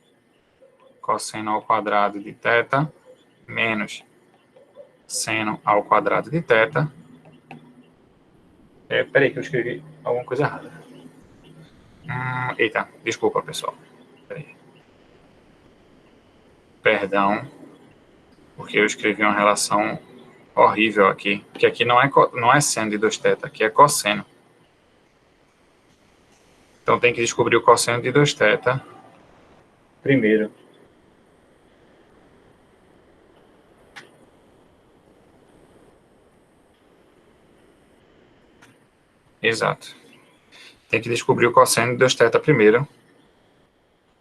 cosseno ao quadrado de θ menos seno ao quadrado de θ. Peraí que eu escrevi alguma coisa errada. Eita, desculpa, pessoal. Peraí. Perdão, porque eu escrevi uma relação horrível aqui, que aqui não é seno de 2θ, aqui é cosseno. Então tem que descobrir o cosseno de 2θ primeiro. Exato. Tem que descobrir o cosseno de 2θ primeiro.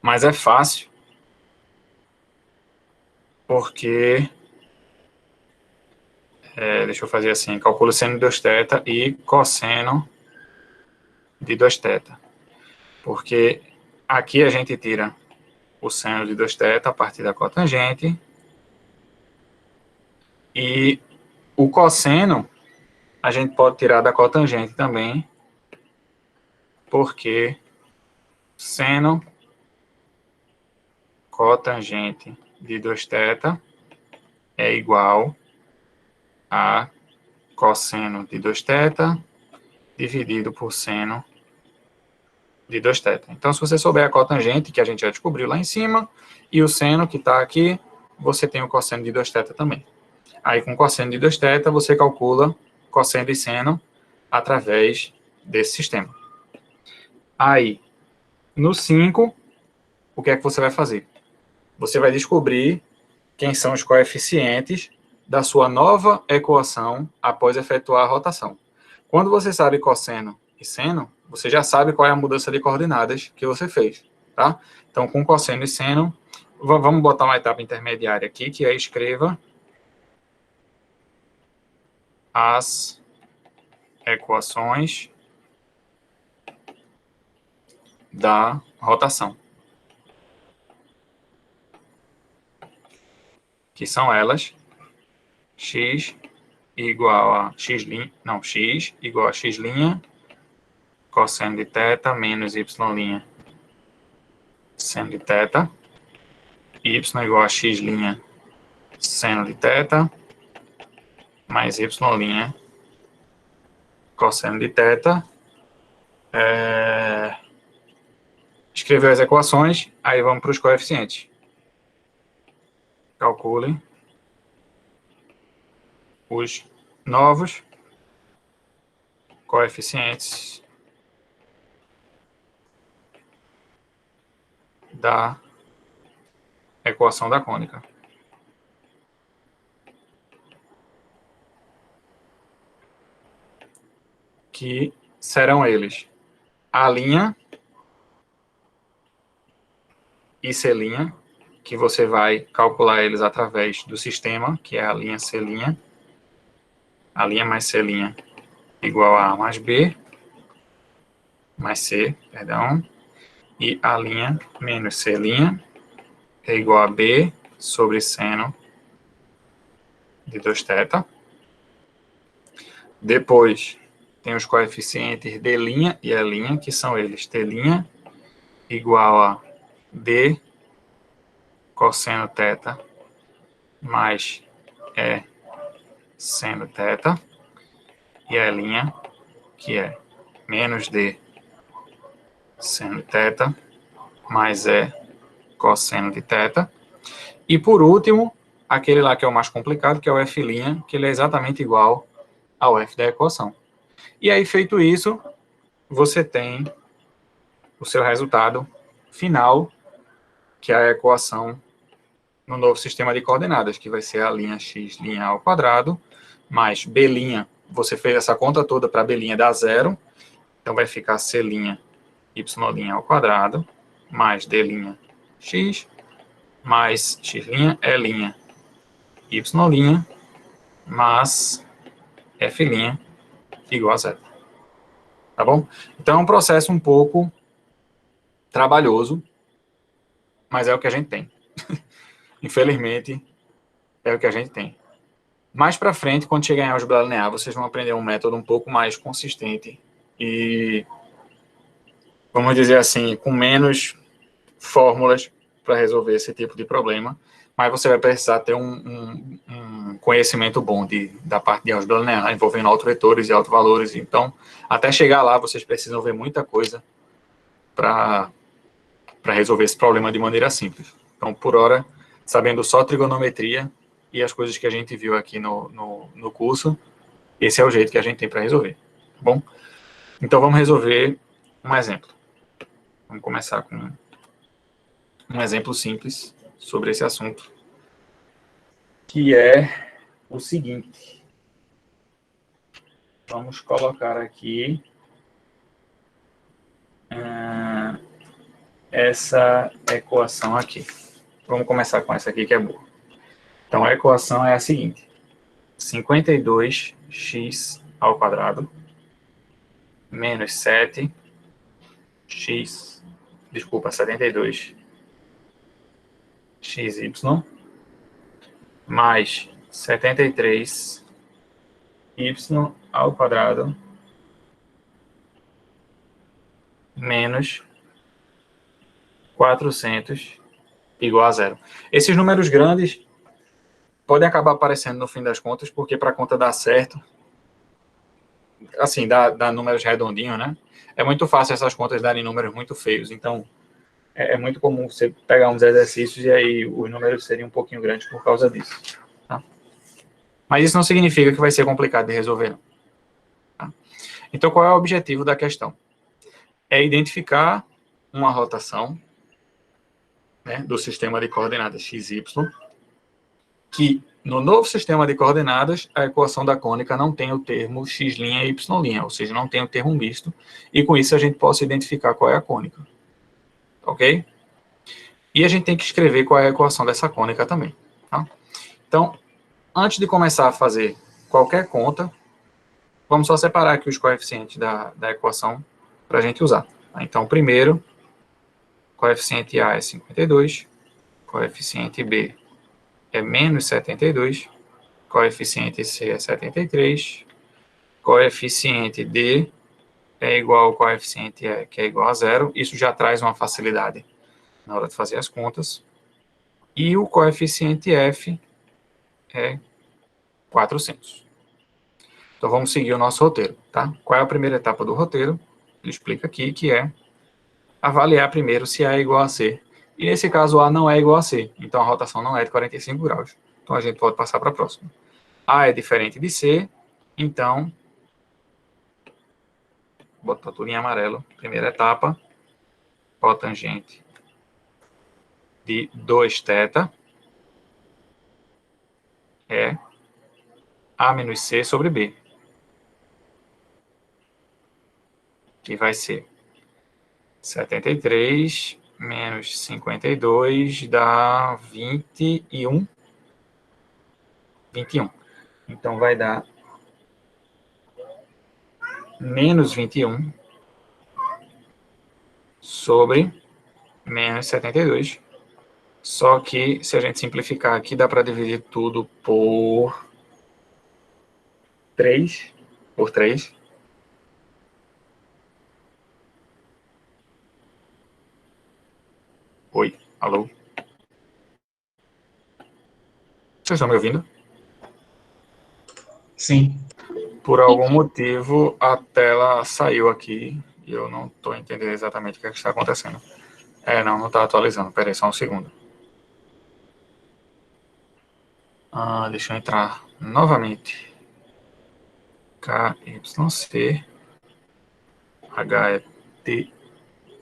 Mas é fácil, porque deixa eu fazer assim, calculo seno de 2θ e cosseno de 2θ. Porque aqui a gente tira o seno de 2θ a partir da cotangente, e o cosseno a gente pode tirar da cotangente também, porque seno cotangente de 2θ é igual a cosseno de 2θ dividido por seno de 2θ. Então, se você souber a cotangente, que a gente já descobriu lá em cima, e o seno, que está aqui, você tem o cosseno de 2θ também. Aí, com cosseno de 2θ, você calcula cosseno e seno através desse sistema. Aí, no 5, o que é que você vai fazer? Você vai descobrir quem são os coeficientes da sua nova equação após efetuar a rotação. Quando você sabe cosseno e seno, você já sabe qual é a mudança de coordenadas que você fez, tá? Então, com cosseno e seno, vamos botar uma etapa intermediária aqui, que é escreva as equações da rotação, que são elas, x igual a x igual a x', cosseno de θ menos y' seno de θ, y igual a x' seno de θ, mais y' cosseno de θ. Escreveu as equações, aí vamos para os coeficientes. Calcule os novos coeficientes da equação da cônica. Que serão eles A' e C', que você vai calcular eles através do sistema, que é A', C', A' mais C' igual a A mais B, mais C, perdão, E A' menos C' é igual a B sobre seno de 2θ. Depois, tem os coeficientes D' e E', que são eles T' igual a D cosseno θ mais E seno θ. E E', que é menos D seno θ mais E cosseno de θ. E por último, aquele lá que é o mais complicado, que é o F', que ele é exatamente igual ao F da equação. E aí, feito isso, você tem o seu resultado final, que é a equação no novo sistema de coordenadas, que vai ser a linha x' ao quadrado, mais B', você fez essa conta toda para B' dar zero, então vai ficar C' y' ao quadrado, mais D' x, mais x', E' y', mais F' igual a zero. Tá bom? Então é um processo um pouco trabalhoso, mas é o que a gente tem. Infelizmente, é o que a gente tem. Mais para frente, quando chegar em álgebra linear, vocês vão aprender um método um pouco mais consistente e, vamos dizer assim, com menos fórmulas para resolver esse tipo de problema, mas você vai precisar ter um conhecimento bom da parte de álgebra linear, envolvendo autovetores e autovalores. Então, até chegar lá, vocês precisam ver muita coisa para resolver esse problema de maneira simples. Então, por hora, sabendo só trigonometria e as coisas que a gente viu aqui no curso, esse é o jeito que a gente tem para resolver. Tá bom? Então, vamos resolver um exemplo. Vamos começar com um exemplo simples sobre esse assunto, que é o seguinte. Vamos colocar aqui essa equação aqui. Vamos começar com essa aqui que é boa. Então, a equação é a seguinte. 52x ao quadrado menos 72xy mais 73y ao quadrado menos 400 igual a zero. Esses números grandes podem acabar aparecendo no fim das contas, porque para a conta dar certo, assim, dá números redondinhos, né? É muito fácil essas contas darem números muito feios, então é muito comum você pegar uns exercícios e aí os números serem um pouquinho grandes por causa disso. Tá? Mas isso não significa que vai ser complicado de resolver, não. Tá? Então, qual é o objetivo da questão? É identificar uma rotação, né, do sistema de coordenadas XY, que no novo sistema de coordenadas, a equação da cônica não tem o termo x' e y', ou seja, não tem o termo misto, e com isso a gente possa identificar qual é a cônica. Ok? E a gente tem que escrever qual é a equação dessa cônica também. Tá? Então, antes de começar a fazer qualquer conta, vamos só separar aqui os coeficientes da equação para a gente usar. Tá? Então, primeiro, coeficiente A é 52, coeficiente B é menos 72, coeficiente C é 73, coeficiente D é igual ao coeficiente E, que é igual a zero. Isso já traz uma facilidade na hora de fazer as contas. E o coeficiente F é 400. Então, vamos seguir o nosso roteiro, tá? Qual é a primeira etapa do roteiro? Ele explica aqui que é avaliar primeiro se A é igual a C. E nesse caso, A não é igual a C. Então, a rotação não é de 45 graus. Então, a gente pode passar para a próxima. A é diferente de C, então, botar tudo em amarelo. Primeira etapa, cotangente de 2θ é A menos C sobre B. Que vai ser 73 menos 52 dá 21. 21. Então, vai dar menos 21 sobre menos 72. Só que, se a gente simplificar aqui, dá para dividir tudo por 3. Por 3. Oi, alô? Vocês estão me ouvindo? Sim. Por algum motivo, a tela saiu aqui e eu não estou entendendo exatamente o que está acontecendo. Não está atualizando. Espera aí, só um segundo. Deixa eu entrar novamente. KYC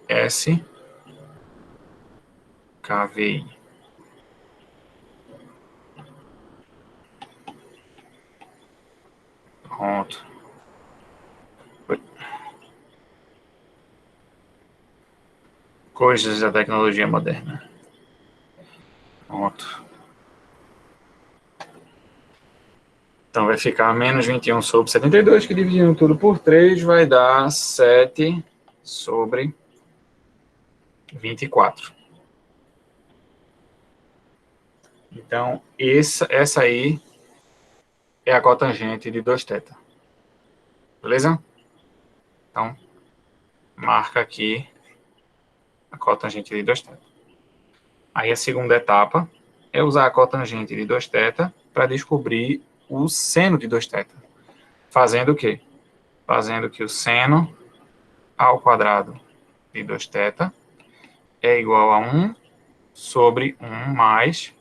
HETS KVI. Pronto. Coisas da tecnologia moderna. Pronto. Então vai ficar menos 21 sobre 72, que dividindo tudo por 3 vai dar 7 sobre 24. Então, essa aí é a cotangente de 2θ. Beleza? Então, marca aqui a cotangente de 2θ. Aí a segunda etapa é usar a cotangente de 2θ para descobrir o seno de 2θ. Fazendo o quê? Fazendo que o seno ao quadrado de 2θ é igual a 1 sobre 1 mais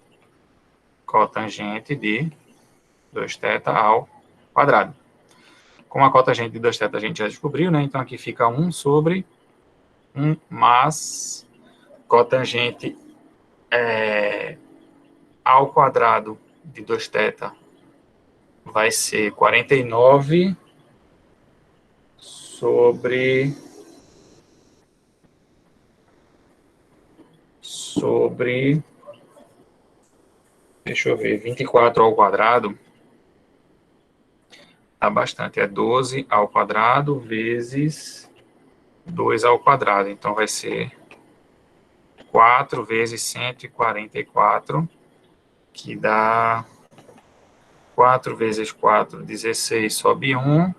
cotangente de 2θ ao quadrado. Como a cotangente de 2θ a gente já descobriu, né? Então aqui fica 1 sobre 1 mais cotangente ao quadrado de 2θ vai ser 49 sobre deixa eu ver, 24 ao quadrado dá bastante, é 12 ao quadrado vezes 2 ao quadrado, então vai ser 4 vezes 144, que dá 4 vezes 4, 16, sobe 1,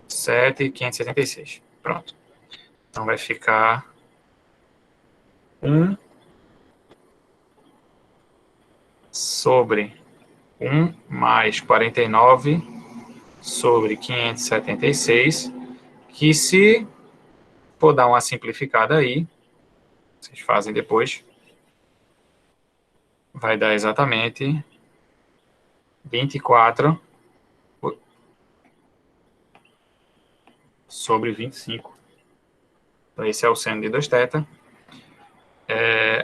7, 576. Pronto. Então vai ficar 1 sobre 1 mais 49 sobre 576, que se for dar uma simplificada aí, vocês fazem depois, vai dar exatamente 24 sobre 25. Então, esse é o seno de 2θ.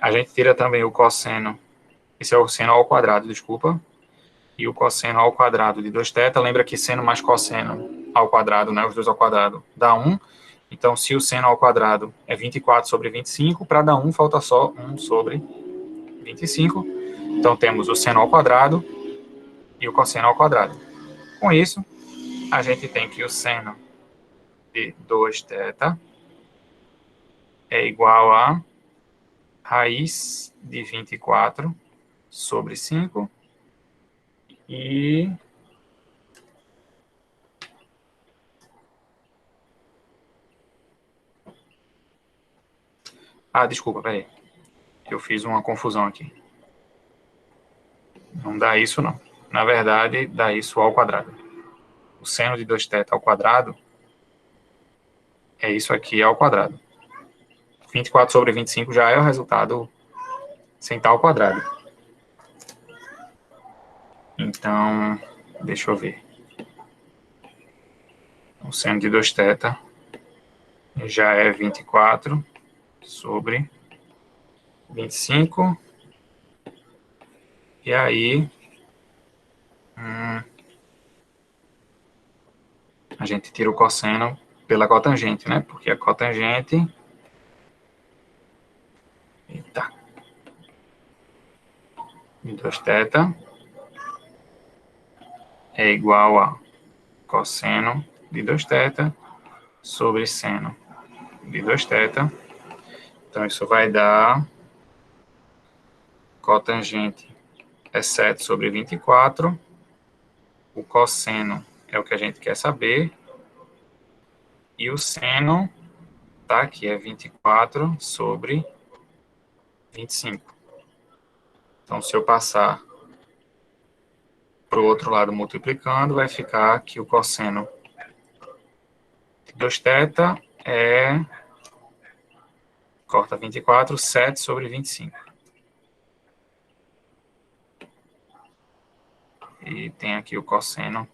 A gente tira também o cosseno, esse é o seno ao quadrado, desculpa, e o cosseno ao quadrado de 2θ, lembra que seno mais cosseno ao quadrado, né, os dois ao quadrado, dá 1. Então, se o seno ao quadrado é 24 sobre 25, para dar 1, falta só 1 sobre 25. Então, temos o seno ao quadrado e o cosseno ao quadrado. Com isso, a gente tem que o seno de 2θ é igual a raiz de 24 sobre 5 e desculpa, peraí. Eu fiz uma confusão aqui. Não dá isso, não. Na verdade, dá isso ao quadrado. O seno de 2θ ao quadrado é isso aqui ao quadrado. 24 sobre 25 já é o resultado sem estar ao quadrado. Então, deixa eu ver. O seno de 2θ já é 24 sobre 25. E aí, a gente tira o cosseno pela cotangente, né? Porque a cotangente... Eita. De 2θ é igual a cosseno de 2θ sobre seno de 2θ. Então, isso vai dar cotangente é 7 sobre 24. O cosseno é o que a gente quer saber. E o seno, tá, aqui é 24 sobre 25. Então, se eu passar para o outro lado multiplicando, vai ficar que o cosseno de 2θ é, corta 24, 7 sobre 25. E tem aqui o cosseno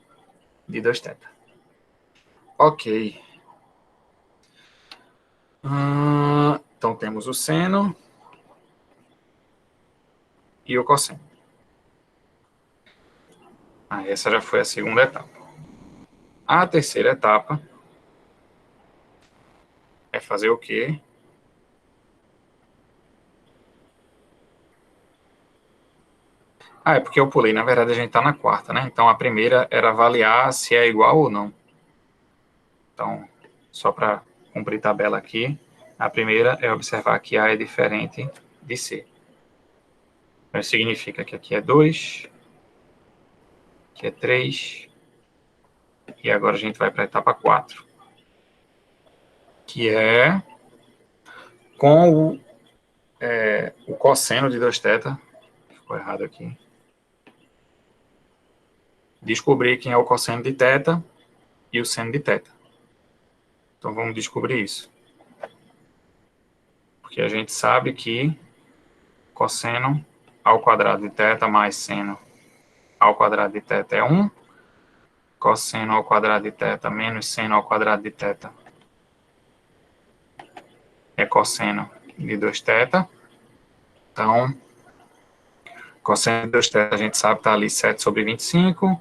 de 2θ. Ok. Então, temos o seno e o cosseno. Essa já foi a segunda etapa. A terceira etapa é fazer o quê? É porque eu pulei. Na verdade, a gente está na quarta, né? Então, a primeira era avaliar se é igual ou não. Então, só para cumprir tabela aqui, a primeira é observar que A é diferente de C. Então, isso significa que aqui é 2, aqui é 3, e agora a gente vai para a etapa 4, que é com o cosseno de 2θ, ficou errado aqui, descobrir quem é o cosseno de θ e o seno de θ. Então, vamos descobrir isso. Porque a gente sabe que cosseno ao quadrado de θ mais seno ao quadrado de θ é 1, cosseno ao quadrado de θ menos seno ao quadrado de θ é cosseno de 2θ. Então, cosseno de 2θ a gente sabe que está ali 7 sobre 25.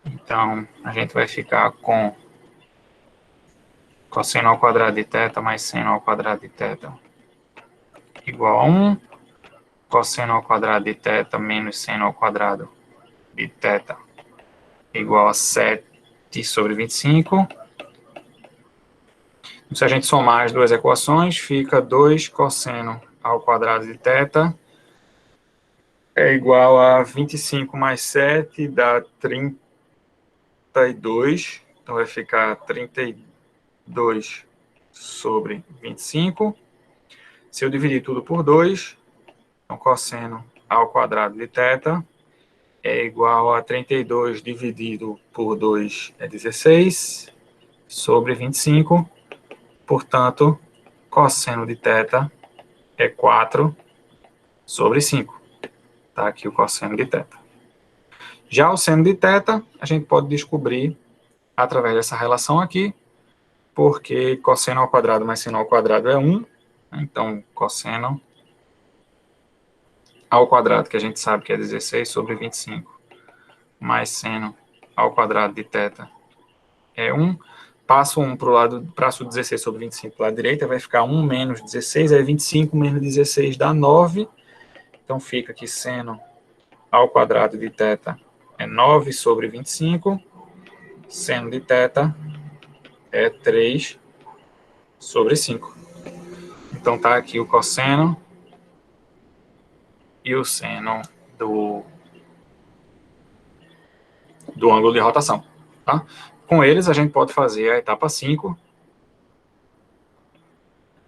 Então, a gente vai ficar com cosseno ao quadrado de θ mais seno ao quadrado de θ igual a 1. Cosseno ao quadrado de θ menos seno ao quadrado de θ igual a 7 sobre 25. Se a gente somar as duas equações, fica 2 cosseno ao quadrado de θ é igual a 25 mais 7, dá 32. Então, vai ficar 32 sobre 25. Se eu dividir tudo por 2, então cosseno ao quadrado de θ é igual a 32 dividido por 2 é 16 sobre 25. Portanto, cosseno de θ é 4 sobre 5. Está aqui o cosseno de θ. Já o seno de θ, a gente pode descobrir através dessa relação aqui, porque cosseno ao quadrado mais seno ao quadrado é 1. Então, cosseno ao quadrado, que a gente sabe que é 16 sobre 25, mais seno ao quadrado de θ é 1. Passo 1 para o lado, passo 16 sobre 25 para o lado direito, vai ficar 1 menos 16, é 25 menos 16 dá 9. Então, fica que seno ao quadrado de θ é 9 sobre 25. Seno de θ é 3 sobre 5. Então, tá aqui o cosseno e o seno do ângulo de rotação. Tá? Com eles, a gente pode fazer a etapa 5,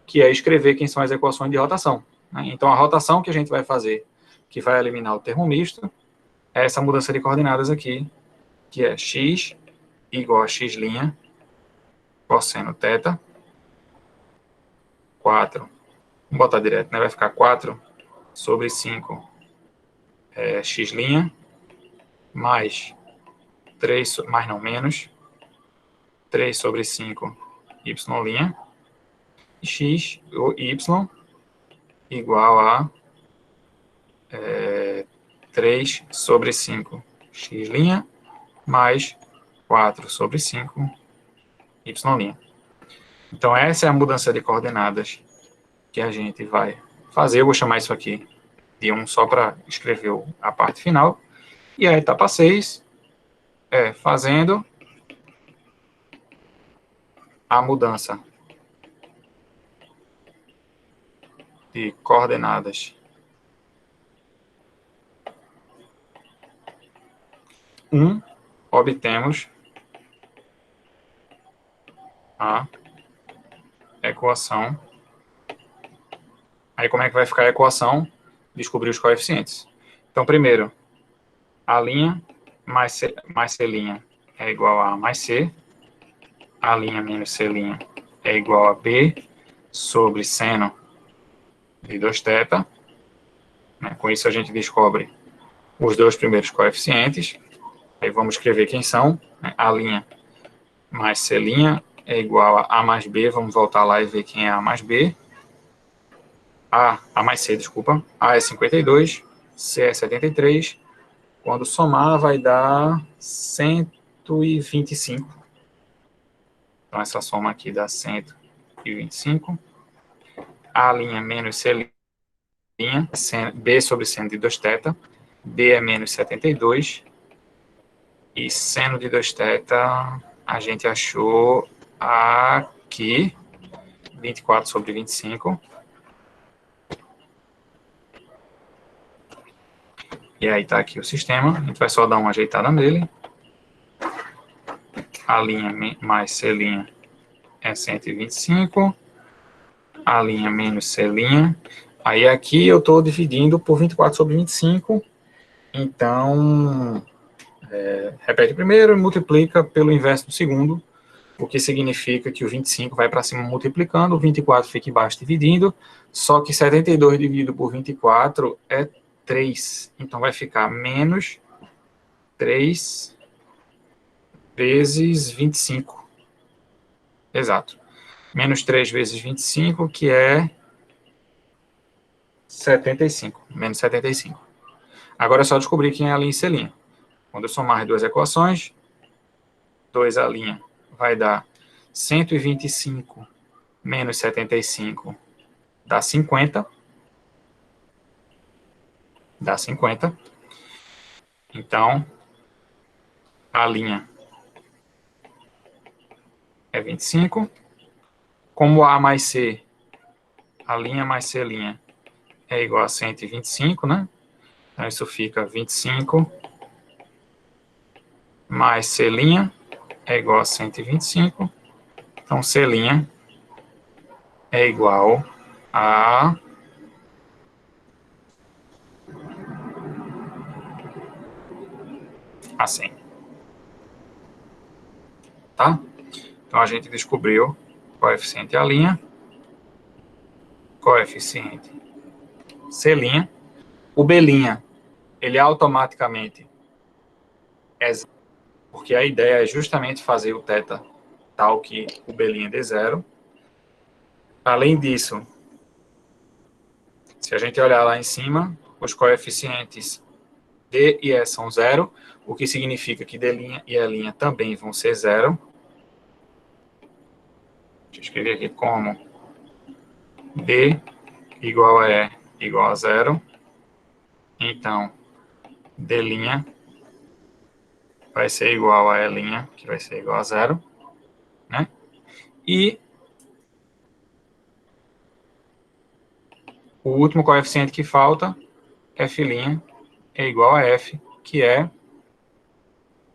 que é escrever quem são as equações de rotação. Né? Então, a rotação que a gente vai fazer, que vai eliminar o termo misto, é essa mudança de coordenadas aqui, que é x igual a x' cosseno θ, 4, vamos botar direto, né? Vai ficar 4 sobre 5 x' mais 3, mais não, menos 3 sobre 5 y', e x, ou y, igual a 3 sobre 5 x' mais 4 sobre 5 y'. Então, essa é a mudança de coordenadas que a gente vai fazer. Eu vou chamar isso aqui de 1 só para escrever a parte final. E a etapa 6 é fazendo a mudança de coordenadas 1, obtemos a equação. Aí como é que vai ficar a equação? Descobrir os coeficientes. Então, primeiro, a linha mais C' é igual a A mais C. A linha menos C' é igual a B sobre seno de 2θ. Com isso, a gente descobre os dois primeiros coeficientes. Aí vamos escrever quem são. A linha mais C' é igual a A mais B. Vamos voltar lá e ver quem é A mais B. A mais C, desculpa. A é 52, C é 73. Quando somar, vai dar 125. Então, essa soma aqui dá 125. A' menos C', B sobre seno de 2θ. B é menos 72. E seno de 2θ, a gente achou aqui, 24 sobre 25. E aí está aqui o sistema. A gente vai só dar uma ajeitada nele. A linha mais C' é 125. A linha menos C'. Aí aqui eu estou dividindo por 24 sobre 25. Então, repete primeiro e multiplica pelo inverso do segundo, o que significa que o 25 vai para cima multiplicando, o 24 fica embaixo dividindo, só que 72 dividido por 24 é 3. Então vai ficar menos 3 vezes 25. Exato. Menos 3 vezes 25, que é 75. Menos 75. Agora é só descobrir quem é a linha e C'. Quando eu somar as duas equações, 2A' vai dar 125 menos 75 dá 50. Dá 50. Então, a linha é 25. Como A mais C, a linha mais C' é igual a 125, né? Então, isso fica 25 mais C' é igual a 125. Então, C' é igual a 100. Tá? Então, a gente descobriu coeficiente A', coeficiente C'. O B', ele automaticamente é zero, porque a ideia é justamente fazer o θ tal que o B' dê zero. Além disso, se a gente olhar lá em cima, os coeficientes D e E são zero, o que significa que D' e E' também vão ser zero. Deixa eu escrever aqui como D igual a E igual a zero. Então, D' vai ser igual a E', que vai ser igual a zero, né? E o último coeficiente que falta, F' é igual a F, que é...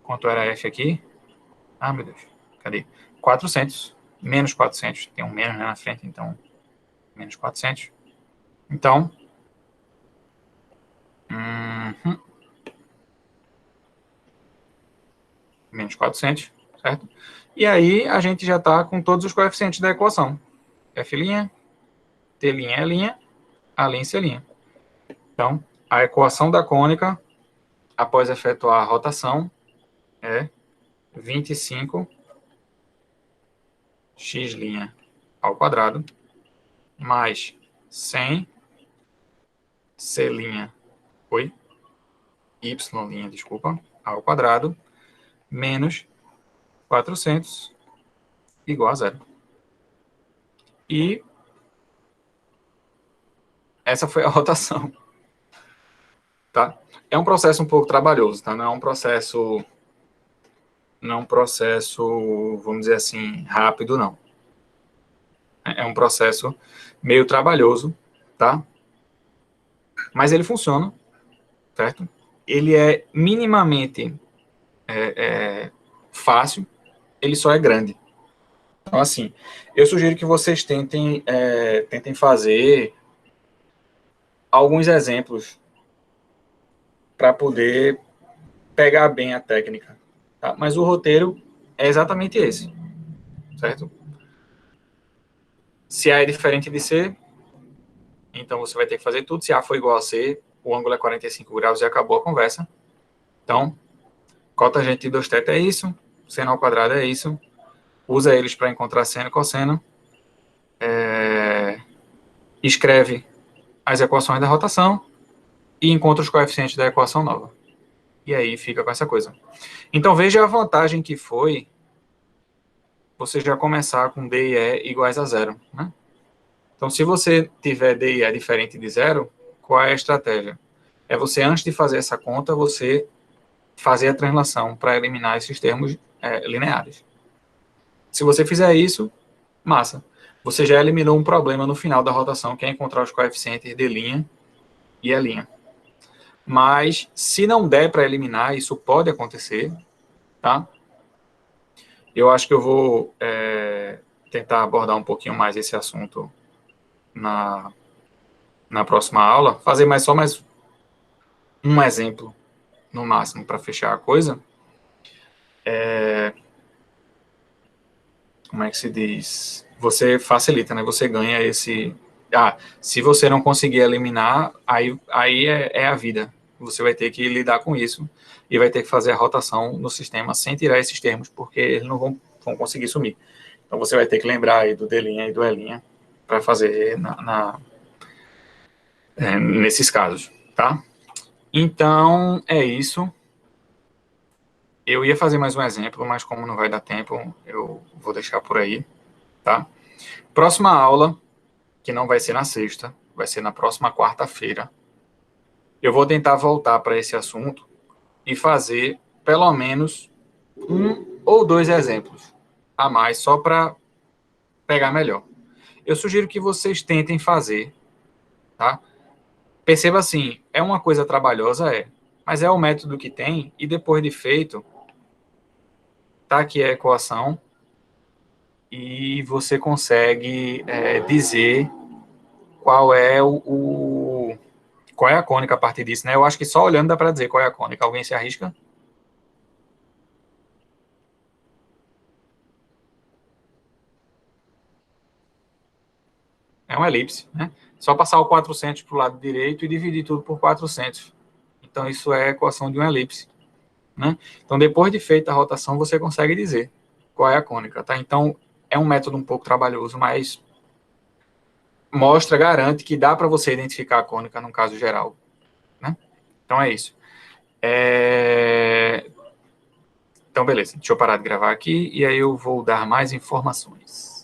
Quanto era F aqui? Ah, meu Deus. Cadê? 400. Menos 400. Tem um menos na frente, então... Menos 400. Então... menos 400, certo? E aí, a gente já está com todos os coeficientes da equação. F', T', E', A', C'. Então, a equação da cônica, após efetuar a rotação, é 25 x' ao quadrado, mais 100 C', oi, y', desculpa, ao quadrado, menos 400 igual a zero. E essa foi a rotação. Tá? É um processo um pouco trabalhoso, tá? Não é um processo, vamos dizer assim, rápido, não. É um processo meio trabalhoso, tá? Mas ele funciona, certo? Ele é minimamente fácil, ele só é grande. Então, assim, eu sugiro que vocês tentem fazer alguns exemplos para poder pegar bem a técnica, tá? Mas o roteiro é exatamente esse, certo? Se A é diferente de C, então você vai ter que fazer tudo. Se A for igual a C, o ângulo é 45 graus e acabou a conversa. Então, cotangente de 2 θ é isso, seno ao quadrado é isso, usa eles para encontrar seno e cosseno, escreve as equações da rotação e encontra os coeficientes da equação nova. E aí fica com essa coisa. Então, veja a vantagem que foi você já começar com D e E iguais a zero, né? Então, se você tiver D e E diferente de zero, qual é a estratégia? É você, antes de fazer essa conta, você fazer a translação para eliminar esses termos lineares. Se você fizer isso, massa. Você já eliminou um problema no final da rotação, que é encontrar os coeficientes de linha e E'. Mas, se não der para eliminar, isso pode acontecer, tá? Eu acho que eu vou tentar abordar um pouquinho mais esse assunto na próxima aula, fazer só mais um exemplo, no máximo, para fechar a coisa. Como é que se diz? Você facilita, né? Você ganha esse... se você não conseguir eliminar, aí é a vida. Você vai ter que lidar com isso e vai ter que fazer a rotação no sistema sem tirar esses termos, porque eles não vão conseguir sumir. Então, você vai ter que lembrar aí do D' e do E' para fazer nesses casos, tá? Então, é isso. Eu ia fazer mais um exemplo, mas como não vai dar tempo, eu vou deixar por aí, tá? Próxima aula, que não vai ser na sexta, vai ser na próxima quarta-feira. Eu vou tentar voltar para esse assunto e fazer pelo menos um ou dois exemplos a mais, só para pegar melhor. Eu sugiro que vocês tentem fazer, tá? Perceba assim, é uma coisa trabalhosa, mas é o método que tem, e depois de feito, tá aqui a equação, e você consegue dizer qual é qual é a cônica a partir disso, né? Eu acho que só olhando dá para dizer qual é a cônica. Alguém se arrisca? É uma elipse, né? Só passar o 400 para o lado direito e dividir tudo por 400. Então, isso é a equação de uma elipse, né? Então, depois de feita a rotação, você consegue dizer qual é a cônica, tá? Então, é um método um pouco trabalhoso, mas garante que dá para você identificar a cônica num caso geral, né? Então, é isso. Então, beleza. Deixa eu parar de gravar aqui e aí eu vou dar mais informações.